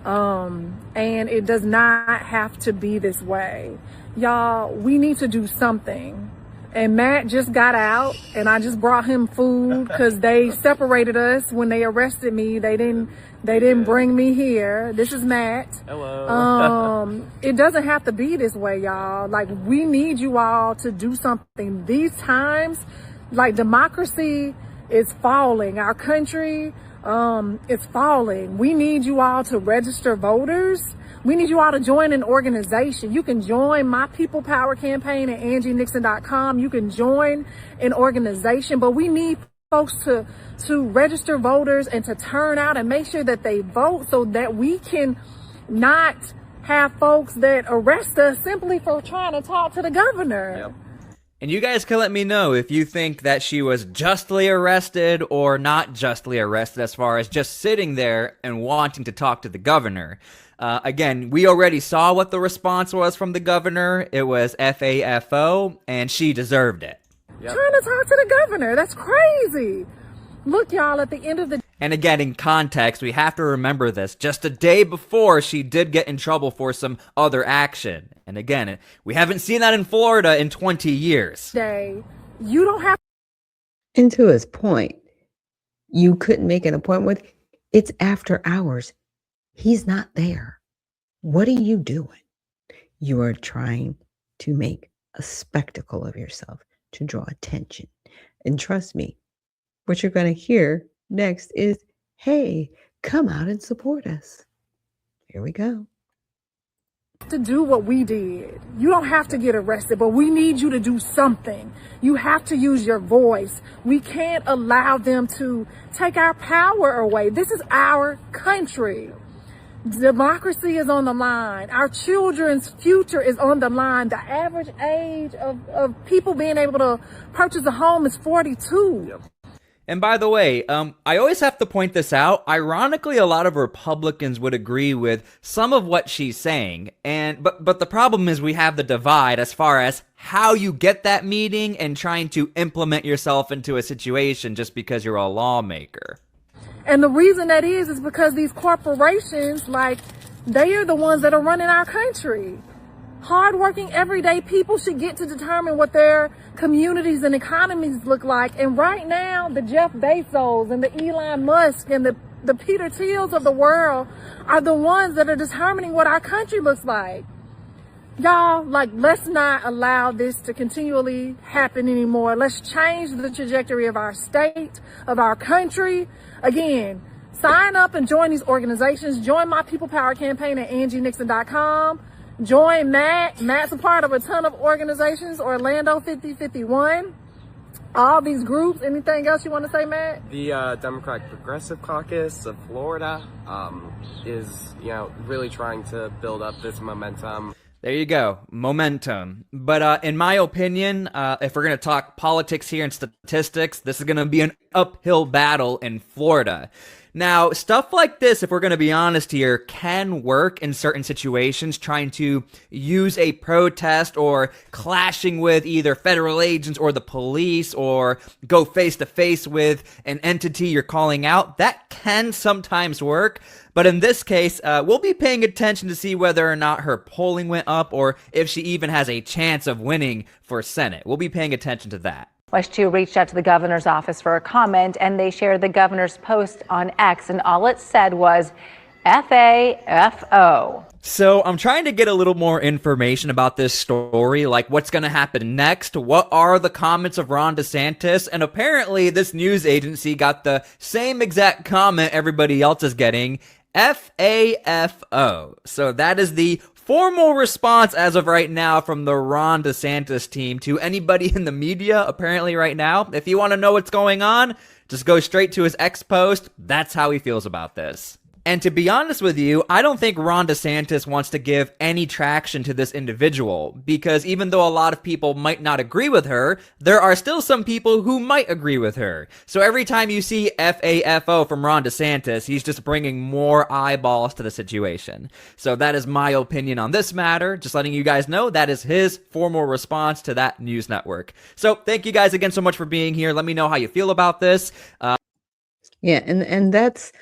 and it does not have to be this way. Y'all, we need to do something and Matt just got out, and I just brought him food because they separated us when they arrested me. They didn't bring me here. This is Matt. Hello. It doesn't have to be this way, y'all. Like, we need you all to do something. These times, like, democracy is falling. Our country is falling. We need you all to register voters. We need you all to join an organization. You can join My People Power campaign at AngieNixon.com. You can join an organization, but we need folks to register voters and to turn out and make sure that they vote so that we can not have folks that arrest us simply for trying to talk to the governor. Yep. And you guys can let me know if you think that she was justly arrested or not justly arrested as far as just sitting there and wanting to talk to the governor. Again, we already saw what the response was from the governor. It was FAFO, and she deserved it. Yep. Trying to talk to the governor. That's crazy. Look, y'all, at the end of the... And again, in context, we have to remember this. Just a day before, she did get in trouble for some other action. And again, we haven't seen that in Florida in 20 years. You don't have... And to his point, you couldn't make an appointment with... It's after hours. He's not there. What are you doing? You are trying to make a spectacle of yourself to draw attention. And trust me, what you're going to hear next is, hey, come out and support us. Here we go. To do what we did. You don't have to get arrested, but we need you to do something. You have to use your voice. We can't allow them to take our power away. This is our country. Democracy is on the line. Our children's future is on the line. The average age of people being able to purchase a home is 42. Yep. And by the way, I always have to point this out. Ironically, a lot of Republicans would agree with some of what she's saying. But the problem is we have the divide as far as how you get that meeting and trying to implement yourself into a situation just because you're a lawmaker. And the reason that is because these corporations, like, they are the ones that are running our country. Hardworking, everyday people should get to determine what their communities and economies look like. And right now, the Jeff Bezos and the Elon Musk and the Peter Thiels of the world are the ones that are determining what our country looks like. Y'all, like, let's not allow this to continually happen anymore. Let's change the trajectory of our state, of our country. Again, sign up and join these organizations. Join My People Power campaign at AngieNixon.com. Join Matt. Matt's a part of a ton of organizations, Orlando 5051. All these groups. Anything else you want to say, Matt? The Democratic Progressive Caucus of Florida is, really trying to build up this momentum. There you go, momentum. But in my opinion, if we're going to talk politics here and statistics, this is going to be an uphill battle in Florida. Now, stuff like this, if we're going to be honest here, can work in certain situations, trying to use a protest or clashing with either federal agents or the police or go face to face with an entity you're calling out. That can sometimes work. But in this case, we'll be paying attention to see whether or not her polling went up or if she even has a chance of winning for Senate. We'll be paying attention to that. WESH 2 reached out to the governor's office for a comment, and they shared the governor's post on X, and all it said was FAFO. So I'm trying to get a little more information about this story, like what's going to happen next, what are the comments of Ron DeSantis, and apparently this news agency got the same exact comment everybody else is getting, FAFO. So that is the formal response as of right now from the Ron DeSantis team to anybody in the media apparently right now. If you want to know what's going on, just go straight to his X post. That's how he feels about this. And to be honest with you, I don't think Ron DeSantis wants to give any traction to this individual, because even though a lot of people might not agree with her, there are still some people who might agree with her. So every time you see FAFO from Ron DeSantis, he's just bringing more eyeballs to the situation. So that is my opinion on this matter. Just letting you guys know that is his formal response to that news network. So thank you guys again so much for being here. Let me know how you feel about this. Yeah, and that's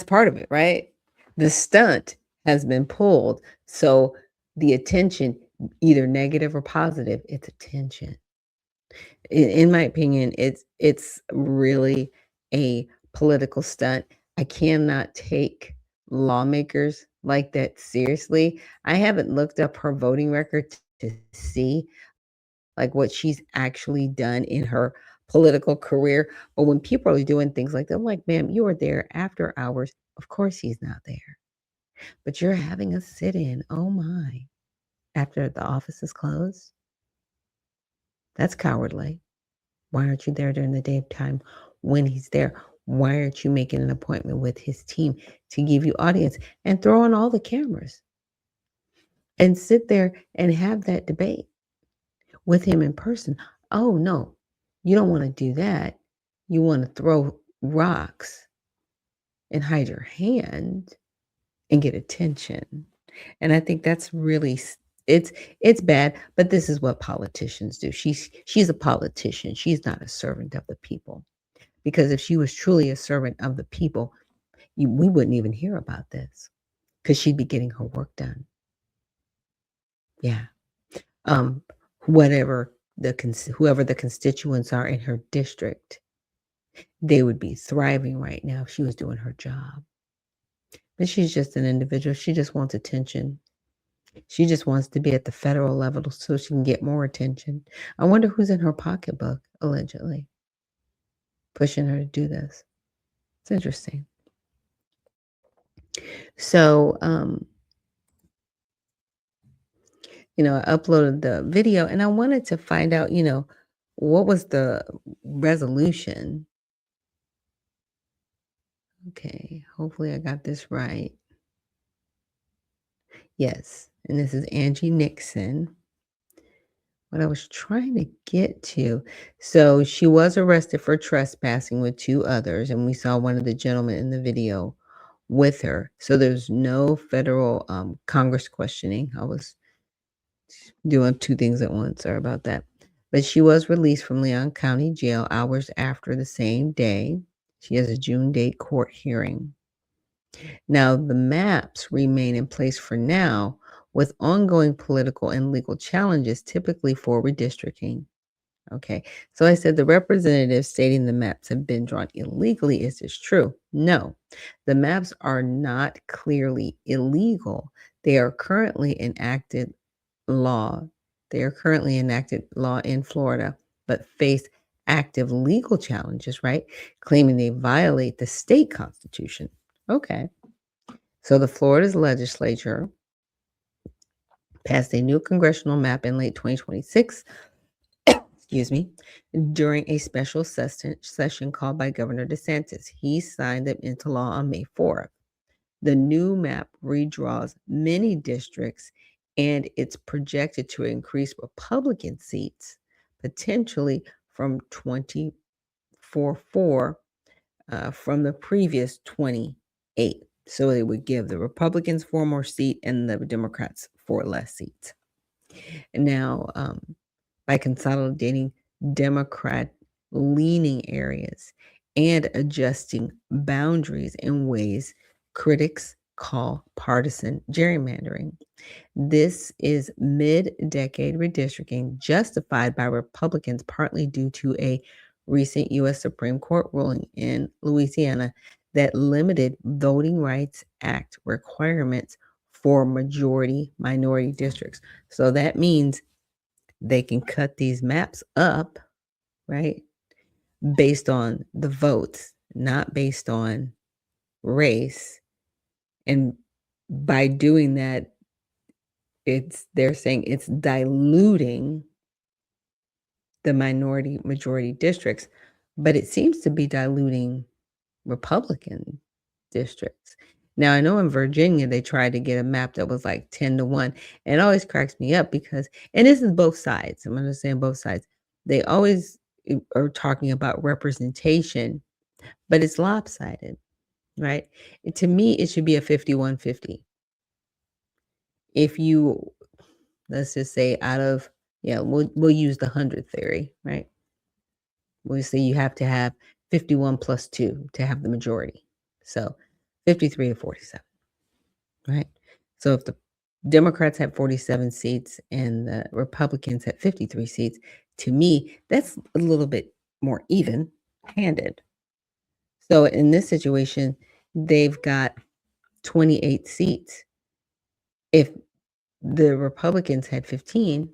part of it, right? The stunt has been pulled. So the attention, either negative or positive, it's attention. in my opinion, it's really a political stunt. I cannot take lawmakers like that seriously. I haven't looked up her voting record to see like what she's actually done in her political career. But when people are doing things like that, I'm like, ma'am, you were there after hours. Of course he's not there. But you're having a sit-in. Oh my. After the office is closed. That's cowardly. Why aren't you there during the daytime when he's there? Why aren't you making an appointment with his team to give you audience and throw on all the cameras and sit there and have that debate with him in person? Oh, no, you don't want to do that. You want to throw rocks and hide your hand and get attention. And I think that's really it's bad, but this is what politicians do. She's a politician. She's not a servant of the people. Because if she was truly a servant of the people, we wouldn't even hear about this because she'd be getting her work done. Yeah. Whoever the constituents are in her district, they would be thriving right now if she was doing her job. But she's just an individual. She just wants attention. She just wants to be at the federal level so she can get more attention. I wonder who's in her pocketbook, allegedly, pushing her to do this. It's interesting. So, I uploaded the video and I wanted to find out, what was the resolution? Okay, hopefully I got this right. Yes, and this is Angie Nixon. What I was trying to get to. So she was arrested for trespassing with 2 others, and we saw one of the gentlemen in the video with her. So there's no federal Congress questioning. I was doing 2 things at once. Sorry about that. But she was released from Leon County Jail hours after the same day. She has a June date court hearing. Now, the maps remain in place for now, with ongoing political and legal challenges, typically for redistricting. Okay, so I said the representative stating the maps have been drawn illegally. Is this true? No, the maps are not clearly illegal. They are currently enacted law. They are currently enacted law in Florida, but face active legal challenges, right? Claiming they violate the state constitution. Okay. So the Florida's legislature passed a new congressional map in late 2026, excuse me, during a special session called by Governor DeSantis. He signed them into law on May 4th. The new map redraws many districts, and it's projected to increase Republican seats, potentially from 24-4 from the previous 28. So it would give the Republicans 4 more seats and the Democrats 4 less seats. And now, by consolidating Democrat-leaning areas and adjusting boundaries in ways critics call partisan gerrymandering. This is mid-decade redistricting justified by Republicans, partly due to a recent U.S. Supreme Court ruling in Louisiana that limited Voting Rights Act requirements for majority-minority districts. So that means they can cut these maps up, right, based on the votes, not based on race. And by doing that, they're saying it's diluting the minority-majority districts, but it seems to be diluting Republican districts. Now, I know in Virginia, they tried to get a map that was like 10-1. And it always cracks me up because, and this is both sides. I'm understanding both sides. They always are talking about representation, but it's lopsided, right? To me, it should be a 51-50. If you, let's just say we'll use the 100 theory, right? We'll say you have to have 51 plus 2 to have the majority. So 53-47, right? So if the Democrats had 47 seats and the Republicans had 53 seats, to me, that's a little bit more even-handed. So in this situation, they've got 28 seats. If the Republicans had 15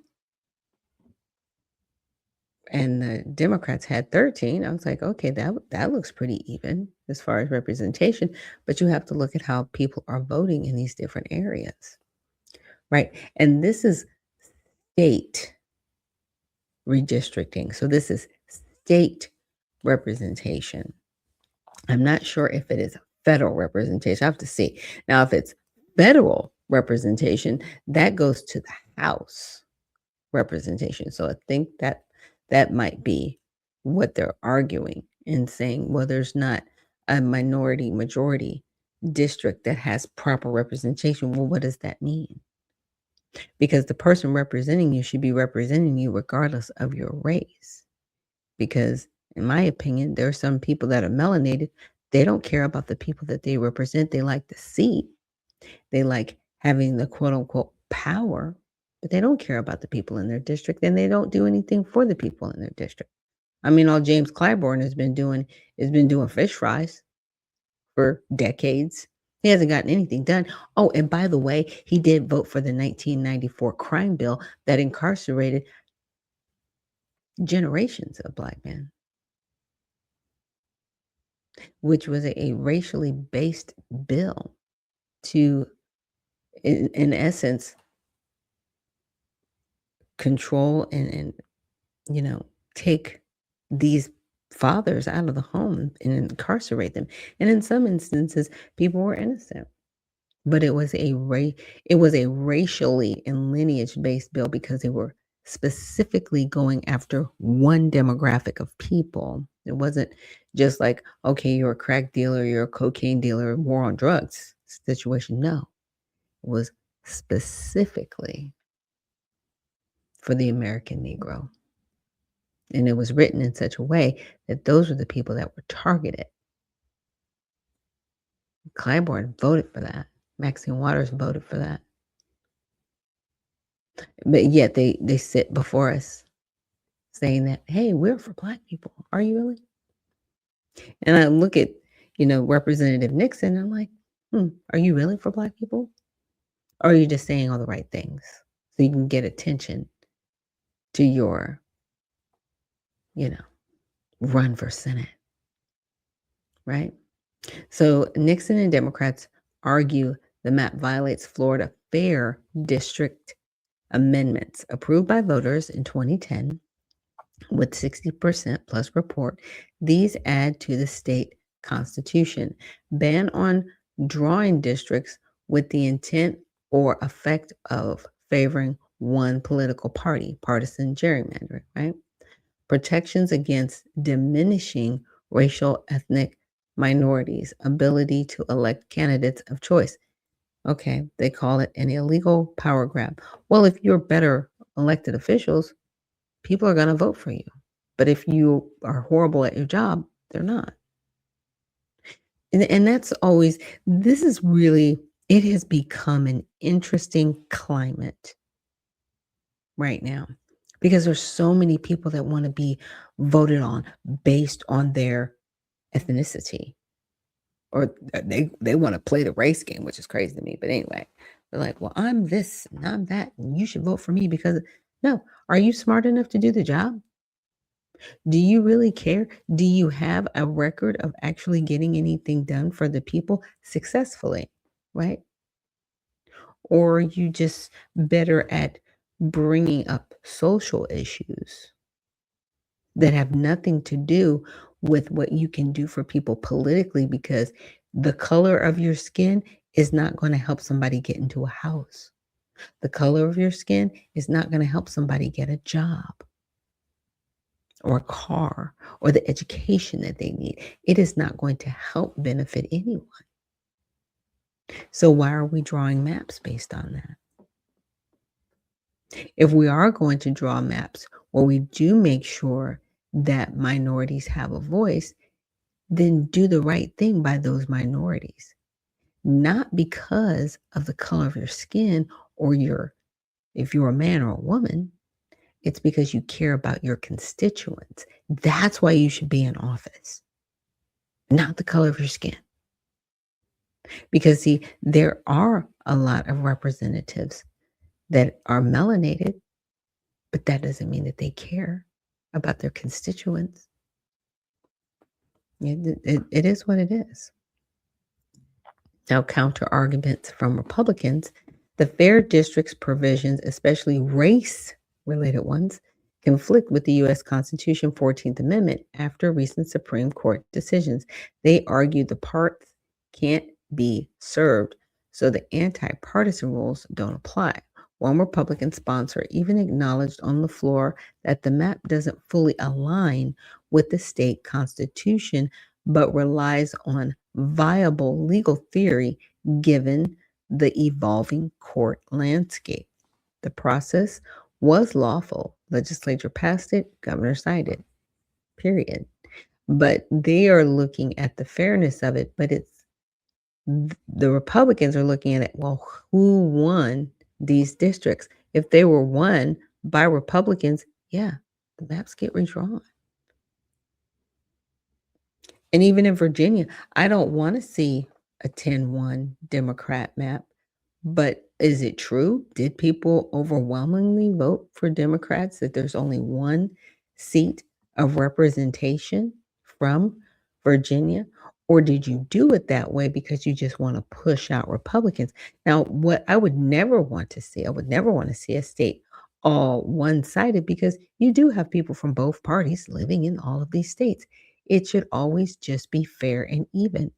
and the Democrats had 13, I was like, okay, that looks pretty even as far as representation. But you have to look at how people are voting in these different areas, right? And this is state redistricting. So this is state representation. I'm not sure if it is federal representation. I have to see. Now, if it's federal representation, that goes to the House representation. So I think that might be what they're arguing and saying, well, there's not a minority majority district that has proper representation. Well, what does that mean? Because the person representing you should be representing you regardless of your race. Because in my opinion, there are some people that are melanated. They don't care about the people that they represent. They like the seat. They like having the quote unquote power, but they don't care about the people in their district, and they don't do anything for the people in their district. I mean, all James Clyburn has been doing fish fries for decades. He hasn't gotten anything done. Oh, and by the way, he did vote for the 1994 crime bill that incarcerated generations of Black men, which was a racially based bill to, in essence, control and take these fathers out of the home and incarcerate them. And in some instances, people were innocent. But it was a racially and lineage-based bill because they were specifically going after one demographic of people. It wasn't just like, okay, you're a crack dealer, you're a cocaine dealer, war on drugs situation. No, it was specifically for the American Negro. And it was written in such a way that those were the people that were targeted. Clyburn voted for that. Maxine Waters voted for that. But yet they sit before us saying that, hey, we're for Black people. Are you really? And I look at, Representative Nixon, and I'm like, are you really for Black people? Or are you just saying all the right things so you can get attention to your, run for Senate? Right? So Nixon and Democrats argue the map violates Florida Fair District amendments approved by voters in 2010 with 60% plus report. These add to the state constitution. Ban on drawing districts with the intent or effect of favoring one political party, partisan gerrymandering, right? Protections against diminishing racial ethnic minorities' ability to elect candidates of choice. Okay, they call it an illegal power grab. Well, if you're better elected officials, people are going to vote for you. But if you are horrible at your job, they're not. And that's always, this is really, it has become an interesting climate right now because there's so many people that want to be voted on based on their ethnicity, or they want to play the race game, which is crazy to me. But anyway, they're like, well, I'm this and I'm that, and you should vote for me because no, are you smart enough to do the job? Do you really care? Do you have a record of actually getting anything done for the people successfully, right? Or are you just better at bringing up social issues that have nothing to do with what you can do for people politically, because the color of your skin is not going to help somebody get into a house. The color of your skin is not going to help somebody get a job or a car or the education that they need. It is not going to help benefit anyone. So why are we drawing maps based on that? If we are going to draw maps where we do make sure that minorities have a voice, then do the right thing by those minorities. Not because of the color of your skin or if you're a man or a woman, It's because you care about your constituents. That's why you should be in office, not the color of your skin. Because, see, there are a lot of representatives that are melanated, but that doesn't mean that they care about their constituents. It is what it is. Now, counter arguments from Republicans: the fair districts provisions, especially race-related ones, conflict with the U.S. Constitution 14th Amendment after recent Supreme Court decisions. They argue the parts can't be served, so the anti-partisan rules don't apply. One Republican sponsor even acknowledged on the floor that the map doesn't fully align with the state constitution, but relies on viable legal theory given the evolving court landscape. The process was lawful. Legislature passed it, governor signed it, period. But they are looking at the fairness of it, but the Republicans are looking at it, well, who won these districts? If they were won by Republicans, yeah, the maps get redrawn. And even in Virginia, I don't want to see a 10-1 Democrat map, but is it true? Did people overwhelmingly vote for Democrats, that there's only one seat of representation from Virginia? Or did you do it that way because you just want to push out Republicans? Now, what I would never want to see, a state all one-sided, because you do have people from both parties living in all of these states. It should always just be fair and even.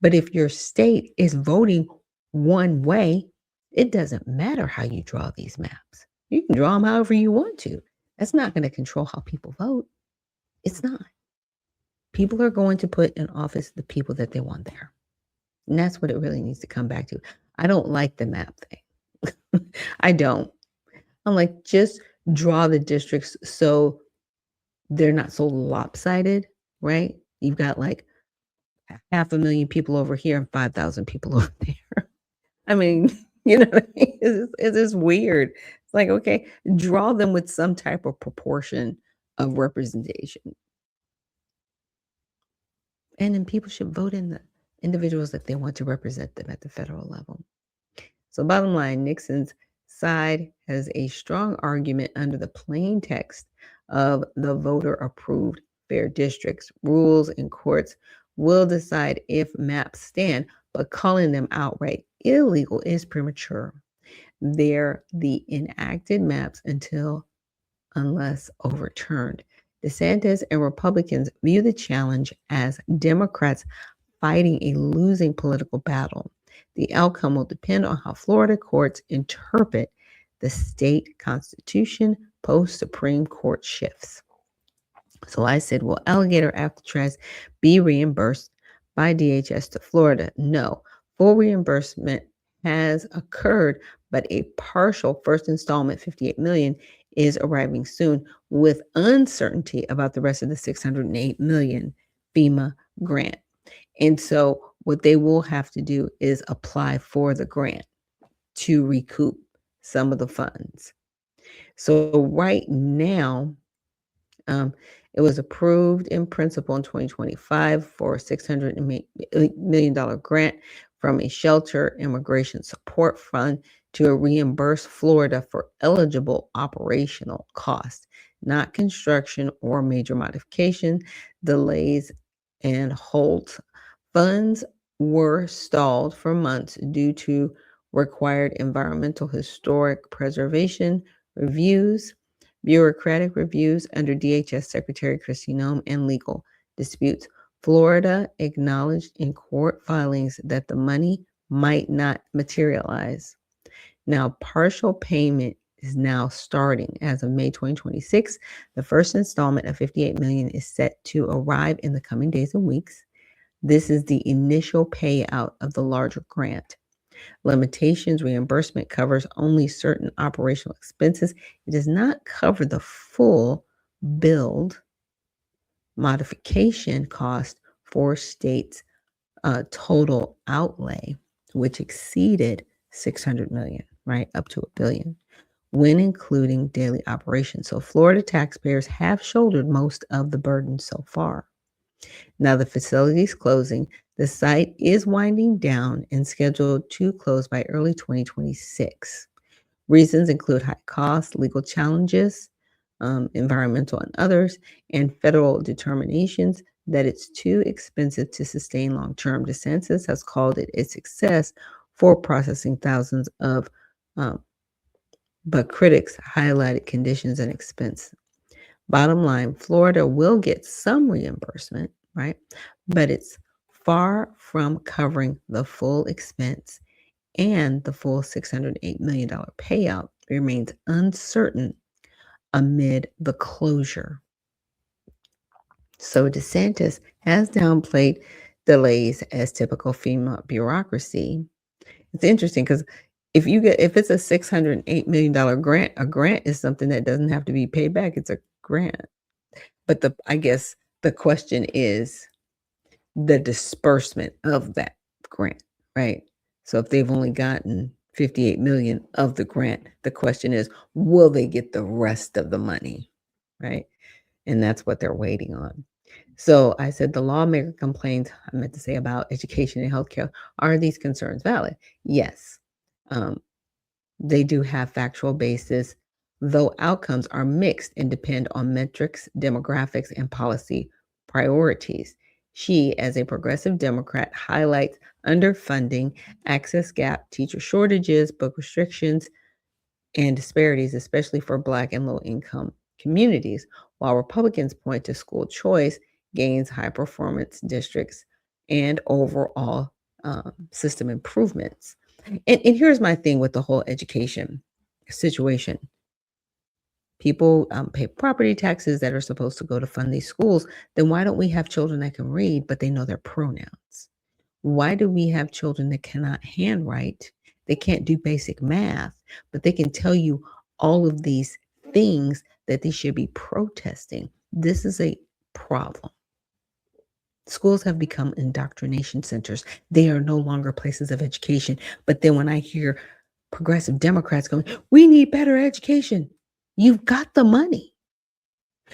But if your state is voting one way, it doesn't matter how you draw these maps. You can draw them however you want to. That's not going to control how people vote. It's not. People are going to put in office the people that they want there. And that's what it really needs to come back to. I don't like the map thing. I don't. I'm like, just draw the districts so they're not so lopsided, right? You've got like 500,000 people over here and 5,000 people over there. I mean, you know what I mean? It's just weird. It's like, okay, draw them with some type of proportion of representation. And then people should vote in the individuals that they want to represent them at the federal level. So bottom line, Nixon's side has a strong argument under the plain text of the voter-approved fair districts. Rules and courts will decide if maps stand, but calling them outright illegal is premature. They're the enacted maps unless overturned. DeSantis and Republicans view the challenge as Democrats fighting a losing political battle. The outcome will depend on how Florida courts interpret the state constitution post-Supreme Court shifts. So I said, will alligator Alcatraz be reimbursed by DHS to Florida? No. Full reimbursement has occurred, but a partial first installment, $58 million, is arriving soon, with uncertainty about the rest of the $608 million FEMA grant. And so what they will have to do is apply for the grant to recoup some of the funds. So right now, it was approved in principle in 2025 for a $600 million grant from a shelter immigration support fund to reimburse Florida for eligible operational costs, not construction or major modification, delays, and holds. Funds were stalled for months due to required environmental historic preservation reviews, bureaucratic reviews under DHS Secretary Kristi Noem, and legal disputes. Florida acknowledged in court filings that the money might not materialize. Now, partial payment is now starting as of May 2026. The first installment of $58 million is set to arrive in the coming days and weeks. This is the initial payout of the larger grant. Limitations reimbursement covers only certain operational expenses. It does not cover the full build modification cost for states' total outlay, which exceeded $600 million, right, up to $1 billion. when including daily operations. So Florida taxpayers have shouldered most of the burden so far. Now the facility is closing. The site is winding down and scheduled to close by early 2026. Reasons include high costs, legal challenges, environmental and others, and federal determinations that it's too expensive to sustain long-term. DeSantis has called it a success for processing thousands of, but critics highlighted conditions and expense. Bottom line, Florida will get some reimbursement, right? But it's far from covering the full expense, and the full $608 million payout remains uncertain amid the closure. So DeSantis has downplayed delays as typical FEMA bureaucracy. It's interesting because if it's a $608 million grant, a grant is something that doesn't have to be paid back. It's a grant. But I guess the question is the disbursement of that grant, right? So if they've only gotten $58 million of the grant, the question is, will they get the rest of the money, right? And that's what they're waiting on. So I said the lawmaker complains, I meant to say, about education and healthcare. Are these concerns valid? Yes. They do have factual basis, though outcomes are mixed and depend on metrics, demographics, and policy priorities. She, as a progressive Democrat, highlights underfunding, access gap, teacher shortages, book restrictions, and disparities, especially for Black and low-income communities, while Republicans point to school choice, gains, high-performance districts, and overall system improvements. And here's my thing with the whole education situation. People pay property taxes that are supposed to go to fund these schools. Then why don't we have children that can read, but they know their pronouns? Why do we have children that cannot handwrite? They can't do basic math, but they can tell you all of these things that they should be protesting. This is a problem. Schools have become indoctrination centers. They are no longer places of education. But then when I hear progressive Democrats going, we need better education. You've got the money,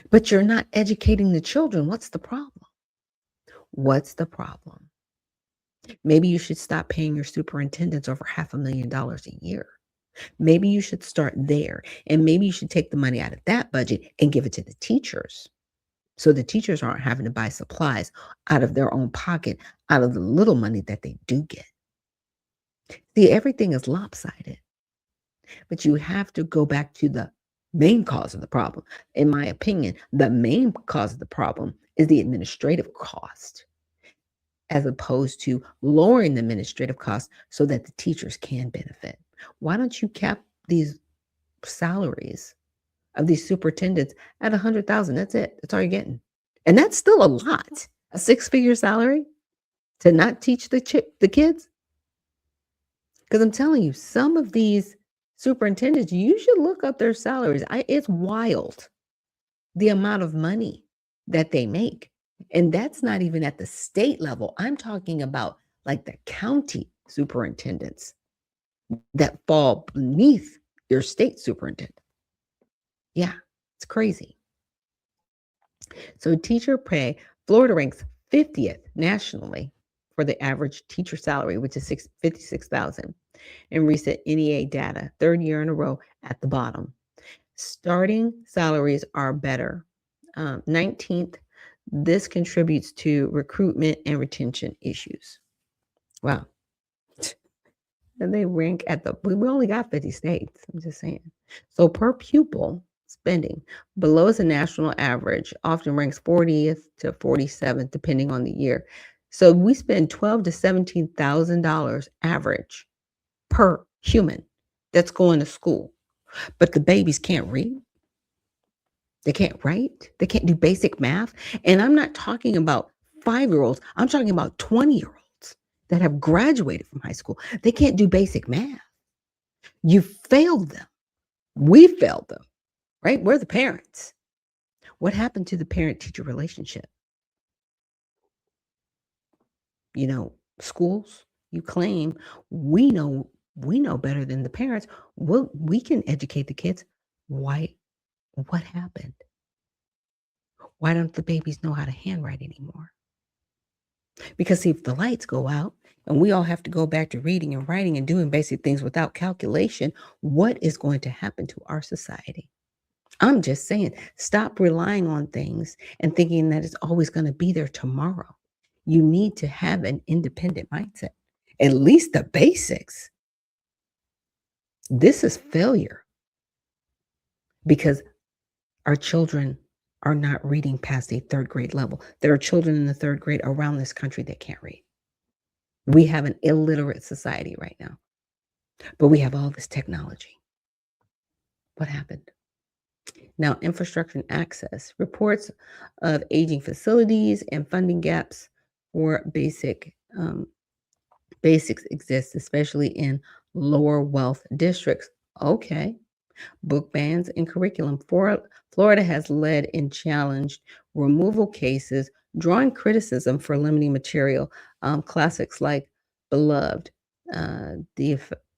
but you're not educating the children. What's the problem? What's the problem? Maybe you should stop paying your superintendents over $500,000 a year. Maybe you should start there. And maybe you should take the money out of that budget and give it to the teachers. So the teachers aren't having to buy supplies out of their own pocket, out of the little money that they do get. See, everything is lopsided. But you have to go back to the main cause of the problem. In my opinion, the main cause of the problem is the administrative cost, as opposed to lowering the administrative cost so that the teachers can benefit. Why don't you cap these salaries of these superintendents at $100,000? That's it. That's all you're getting. And that's still a lot. A 6-figure salary to not teach the kids? Because I'm telling you, some of these superintendents, you should look up their salaries. It's wild, the amount of money that they make. And that's not even at the state level. I'm talking about like the county superintendents that fall beneath your state superintendent. Yeah, it's crazy. So teacher pay, Florida ranks 50th nationally for the average teacher salary, which is $56,000 in recent NEA data, third year in a row at the bottom. Starting salaries are better. 19th, this contributes to recruitment and retention issues. Wow. And they rank at we only got 50 states, I'm just saying. So per pupil spending, below is a national average, often ranks 40th to 47th, depending on the year. So we spend $12,000 to $17,000 average per human that's going to school. But the babies can't read. They can't write. They can't do basic math. And I'm not talking about 5-year-olds. I'm talking about 20-year-olds that have graduated from high school. They can't do basic math. You failed them. We failed them, right? We're the parents. What happened to the parent-teacher relationship? You know, schools, you claim we know we know better than the parents. We can educate the kids. Why? What happened? Why don't the babies know how to handwrite anymore? Because see, if the lights go out and we all have to go back to reading and writing and doing basic things without calculation, what is going to happen to our society? I'm just saying, stop relying on things and thinking that it's always going to be there tomorrow. You need to have an independent mindset, at least the basics. This is failure because our children are not reading past a third grade level. There are children in the third grade around this country that can't read. We have an illiterate society right now, but we have all this technology. What happened? Now, infrastructure and access. Reports of aging facilities and funding gaps for basics exist, especially in lower wealth districts. Okay. Book bans and curriculum. Florida has led in challenged removal cases, drawing criticism for limiting material. Classics like Beloved.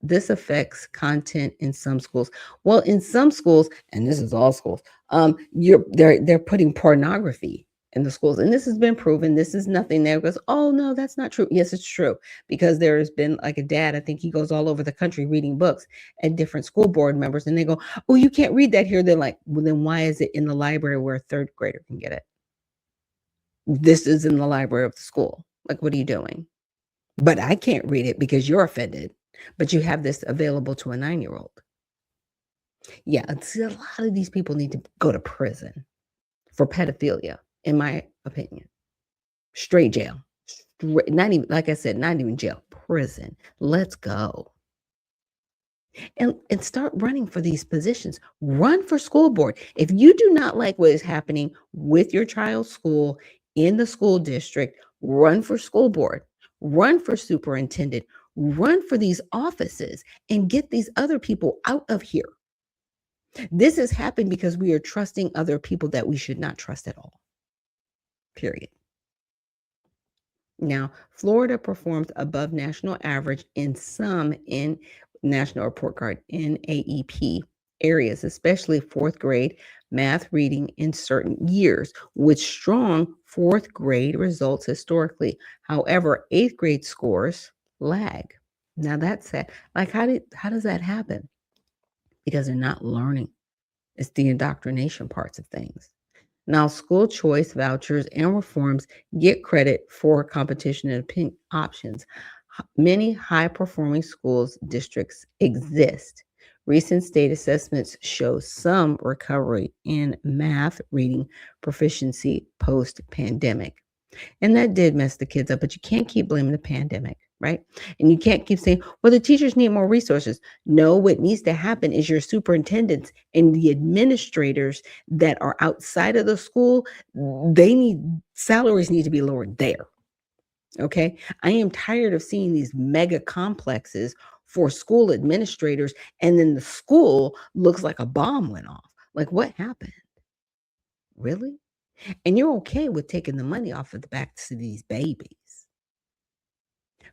This affects content in some schools. Well, in some schools, and this is all schools, they're putting pornography in the schools, and this has been proven. This is nothing that goes, oh no, that's not true. Yes, it's true, because there has been like a dad, I think he goes all over the country reading books at different school board members, and they go, oh, you can't read that here. They're like, well, then why is it in the library where a third grader can get it? This is in the library of the school. Like, what are you doing? But I can't read it because you're offended. But you have this available to a 9-year-old. Yeah, a lot of these people need to go to prison for pedophilia, in my opinion. Straight jail. Not even, like I said, not even jail, prison. Let's go. And start running for these positions. Run for school board. If you do not like what is happening with your child's school in the school district, run for school board. Run for superintendent. Run for these offices and get these other people out of here. This has happened because we are trusting other people that we should not trust at all. Period. Now, Florida performs above national average in some in National Report Card NAEP areas, especially fourth grade math reading in certain years, with strong fourth grade results historically. However, eighth grade scores lag. Now that's sad. Like, how does that happen? Because they're not learning. It's the indoctrination parts of things. Now, school choice vouchers and reforms get credit for competition and opinion options. Many high-performing schools districts exist. Recent state assessments show some recovery in math reading proficiency post-pandemic. And that did mess the kids up, but you can't keep blaming the pandemic, right? And you can't keep saying, well, the teachers need more resources. No, what needs to happen is your superintendents and the administrators that are outside of the school, salaries need to be lowered there. Okay. I am tired of seeing these mega complexes for school administrators, and then the school looks like a bomb went off. Like, what happened? Really? And you're okay with taking the money off of the backs of these babies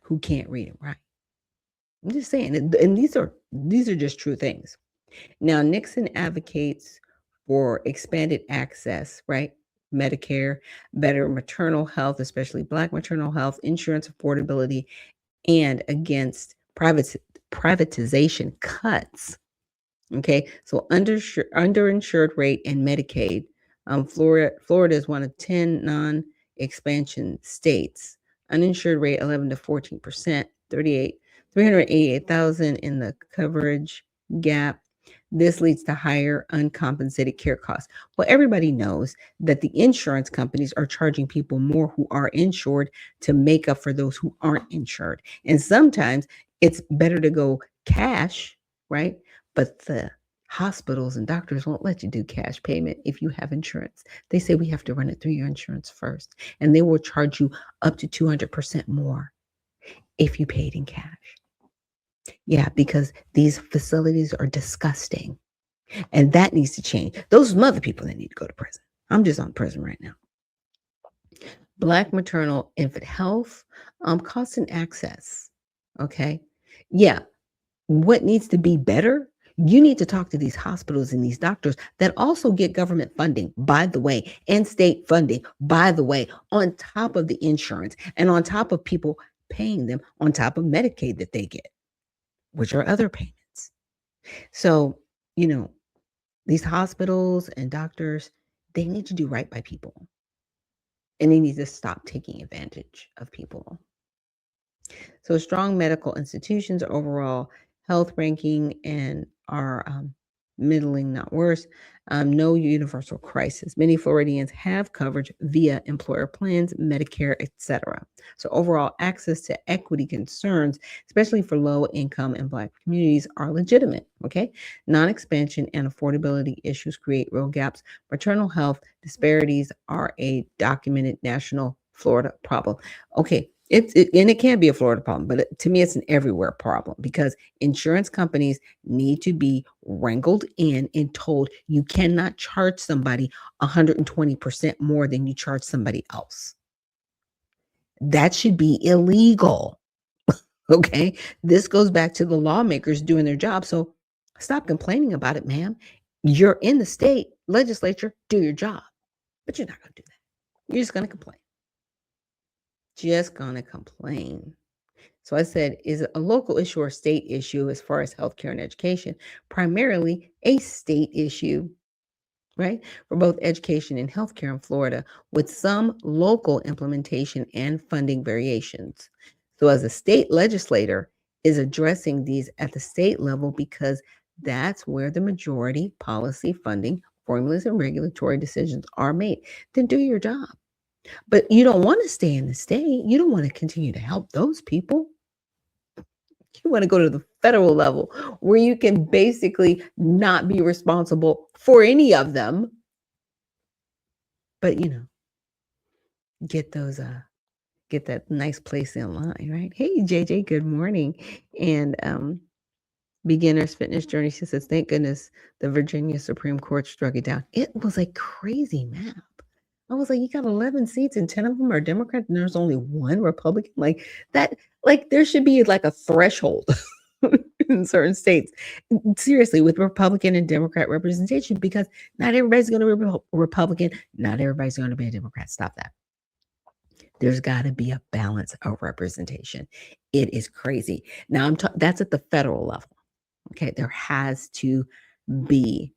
who can't read and write. I'm just saying, and these are just true things. Now, Nixon advocates for expanded access, right? Medicare, better maternal health, especially Black maternal health, insurance affordability, and against privatization cuts. Okay, so underinsured rate and Medicaid. Florida is one of 10 non-expansion states. Uninsured rate 11 to 14%, 388,000 in the coverage gap. This leads to higher uncompensated care costs. Well, everybody knows that the insurance companies are charging people more who are insured to make up for those who aren't insured. And sometimes it's better to go cash, right? But the hospitals and doctors won't let you do cash payment if you have insurance. They say we have to run it through your insurance first, and they will charge you up to 200% more if you paid in cash. Yeah, because these facilities are disgusting, and that needs to change. Those are some other people that need to go to prison. I'm just on prison right now. Black maternal infant health, cost and access. Okay. Yeah. what needs to be better, you need to talk to these hospitals and these doctors that also get government funding, by the way, and state funding, by the way, on top of the insurance and on top of people paying them, on top of Medicaid that they get, which are other payments. So, these hospitals and doctors, they need to do right by people. And they need to stop taking advantage of people. So strong medical institutions, overall health ranking, and are middling, not worse. No universal crisis. Many Floridians have coverage via employer plans, Medicare, etc. So overall access to equity concerns, especially for low income and Black communities, are legitimate. Okay. Non-expansion and affordability issues create real gaps. Maternal health disparities are a documented national Florida problem. Okay. And it can be a Florida problem, but to me, it's an everywhere problem because insurance companies need to be wrangled in and told you cannot charge somebody 120% more than you charge somebody else. That should be illegal. Okay. This goes back to the lawmakers doing their job. So stop complaining about it, ma'am. You're in the state legislature, do your job, but you're not going to do that. You're just going to complain. Just gonna complain. So I said, is it a local issue or a state issue as far as healthcare and education? Primarily a state issue, right? For both education and healthcare in Florida, with some local implementation and funding variations. So as a state legislator is addressing these at the state level because that's where the majority policy funding formulas and regulatory decisions are made. Then do your job. But you don't want to stay in the state. You don't want to continue to help those people. You want to go to the federal level where you can basically not be responsible for any of them. But, get that nice place in line, right? Hey, JJ, good morning. And Beginner's Fitness Journey, she says, thank goodness the Virginia Supreme Court struck it down. It was a crazy map. I was like, you got 11 seats and 10 of them are Democrat and there's only one Republican. Like that, there should be like a threshold in certain states. Seriously, with Republican and Democrat representation, because not everybody's going to be a Republican. Not everybody's going to be a Democrat. Stop that. There's got to be a balance of representation. It is crazy. Now that's at the federal level. Okay. There has to be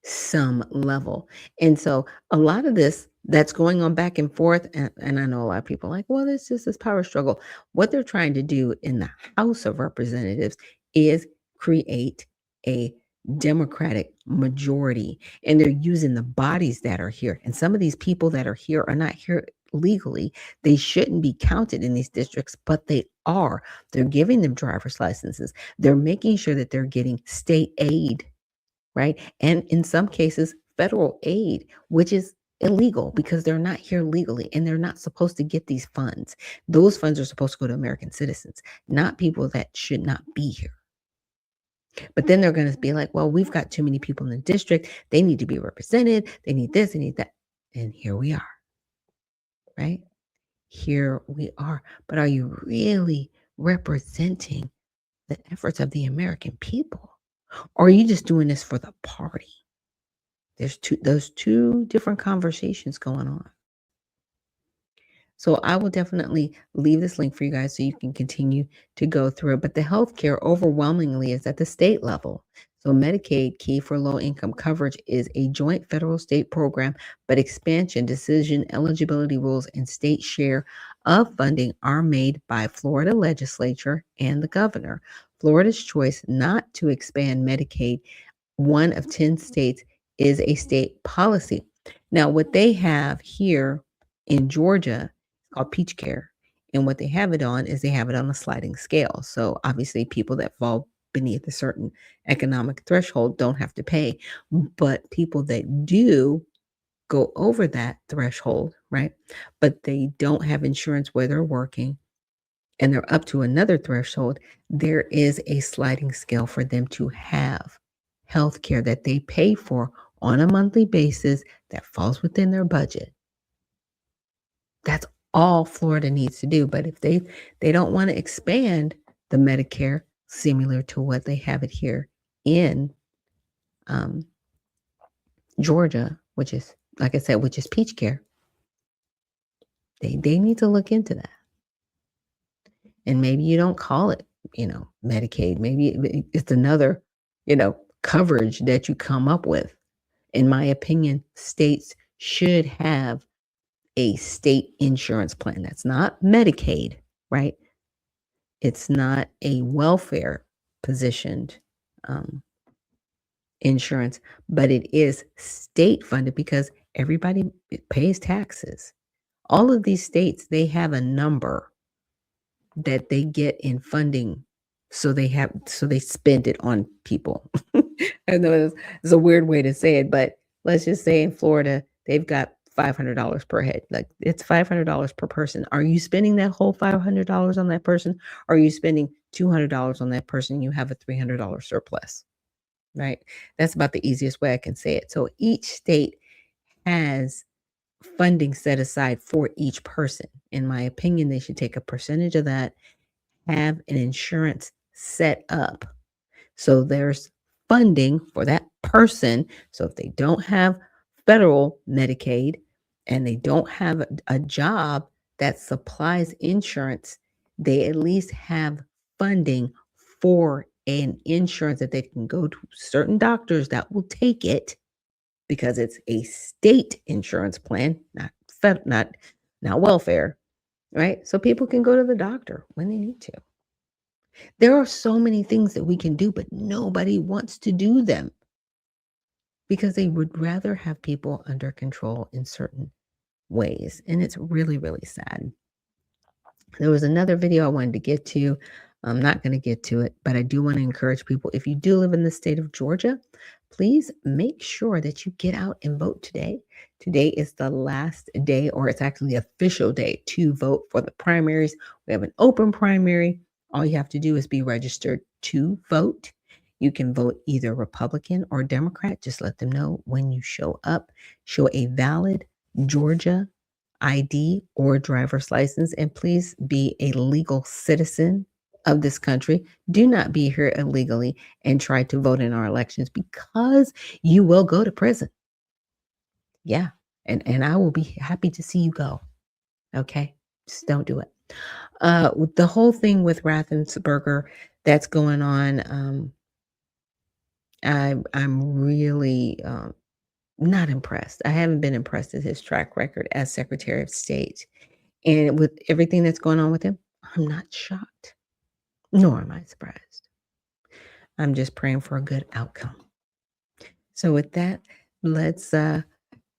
some level. And so a lot of this that's going on back and forth, and I know a lot of people are like, well, it's just this power struggle. What they're trying to do in the House of Representatives is create a Democratic majority, and they're using the bodies that are here. And some of these people that are here are not here legally. They shouldn't be counted in these districts, but they are. They're giving them driver's licenses. They're making sure that they're getting state aid, right? And in some cases, federal aid, which is illegal because they're not here legally and they're not supposed to get these funds. Those funds are supposed to go to American citizens, not people that should not be here. But then they're going to be like, well, we've got too many people in the district. They need to be represented. They need this, they need that. And here we are, right? Here we are. But are you really representing the efforts of the American people? Or are you just doing this for the party? There's those two different conversations going on. So I will definitely leave this link for you guys so you can continue to go through it. But the healthcare overwhelmingly is at the state level. So Medicaid, key for low income coverage, is a joint federal state program, but expansion, decision, eligibility rules, and state share of funding are made by Florida legislature and the governor. Florida's choice not to expand Medicaid, one of 10 states, is a state policy. Now, what they have here in Georgia is called Peach Care. And what they have it on is they have it on a sliding scale. So obviously people that fall beneath a certain economic threshold don't have to pay. But people that do go over that threshold, right? But they don't have insurance where they're working and they're up to another threshold, there is a sliding scale for them to have health care that they pay for on a monthly basis that falls within their budget. That's all Florida needs to do. But if they don't want to expand the Medicare similar to what they have it here in Georgia, which is, like I said, which is peach care. They need to look into that. And maybe you don't call it, Medicaid. Maybe it's another, coverage that you come up with. In my opinion, states should have a state insurance plan. That's not Medicaid, right? It's not a welfare positioned insurance, but it is state funded because everybody pays taxes. All of these states, they have a number that they get in funding. So they spend it on people. I know it's a weird way to say it, but let's just say in Florida, they've got $500 per head. Like, it's $500 per person. Are you spending that whole $500 on that person? Or are you spending $200 on that person? You have a $300 surplus, right? That's about the easiest way I can say it. So each state has funding set aside for each person. In my opinion, they should take a percentage of that, have an insurance set up. So there's funding for that person. So if they don't have federal Medicaid and they don't have a job that supplies insurance, they at least have funding for an insurance that they can go to certain doctors that will take it, because it's a state insurance plan, not welfare, right? So people can go to the doctor when they need to. There are so many things that we can do, but nobody wants to do them because they would rather have people under control in certain ways. And it's really, really sad. There was another video I wanted to get to. I'm not going to get to it, but I do want to encourage people, if you do live in the state of Georgia, please make sure that you get out and vote today. Today is the last day, or it's actually the official day to vote for the primaries. We have an open primary. All you have to do is be registered to vote. You can vote either Republican or Democrat. Just let them know when you show up. Show a valid Georgia ID or driver's license, and please be a legal citizen of this country. Do not be here illegally and try to vote in our elections, because you will go to prison. Yeah. And I will be happy to see you go. Okay. Just don't do it. The whole thing with Raffensperger that's going on, I'm really not impressed. I haven't been impressed with his track record as Secretary of State. And with everything that's going on with him, I'm not shocked, nor am I surprised. I'm just praying for a good outcome. So with that, let's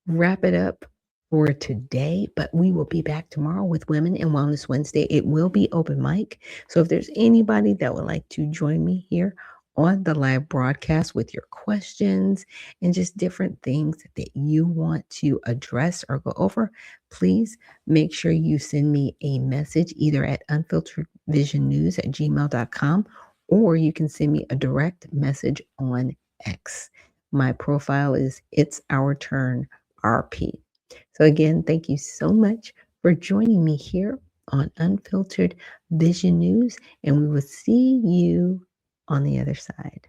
wrap it up for today, but we will be back tomorrow with Women in Wellness Wednesday. It will be open mic. So if there's anybody that would like to join me here on the live broadcast with your questions and just different things that you want to address or go over, please make sure you send me a message either at unfilteredvisionnews@gmail.com, or you can send me a direct message on X. My profile is It's Our Turn RP. So again, thank you so much for joining me here on Unfiltered Vision News, and we will see you on the other side.